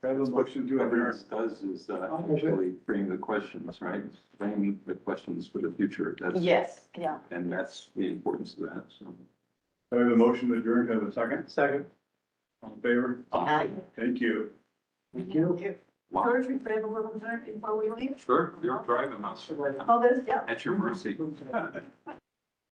Motion to Whatever adjourn. this does is actually bring the questions, right? Bring the questions for the future. That's, Yes, yeah. and that's the importance of that. So. I have a motion to adjourn. Have a second? Second. All in favor? Aye. Thank you. Thank you. Wow. George, we have a little time before we leave. Sure, you're driving us All this, yeah. at your mercy.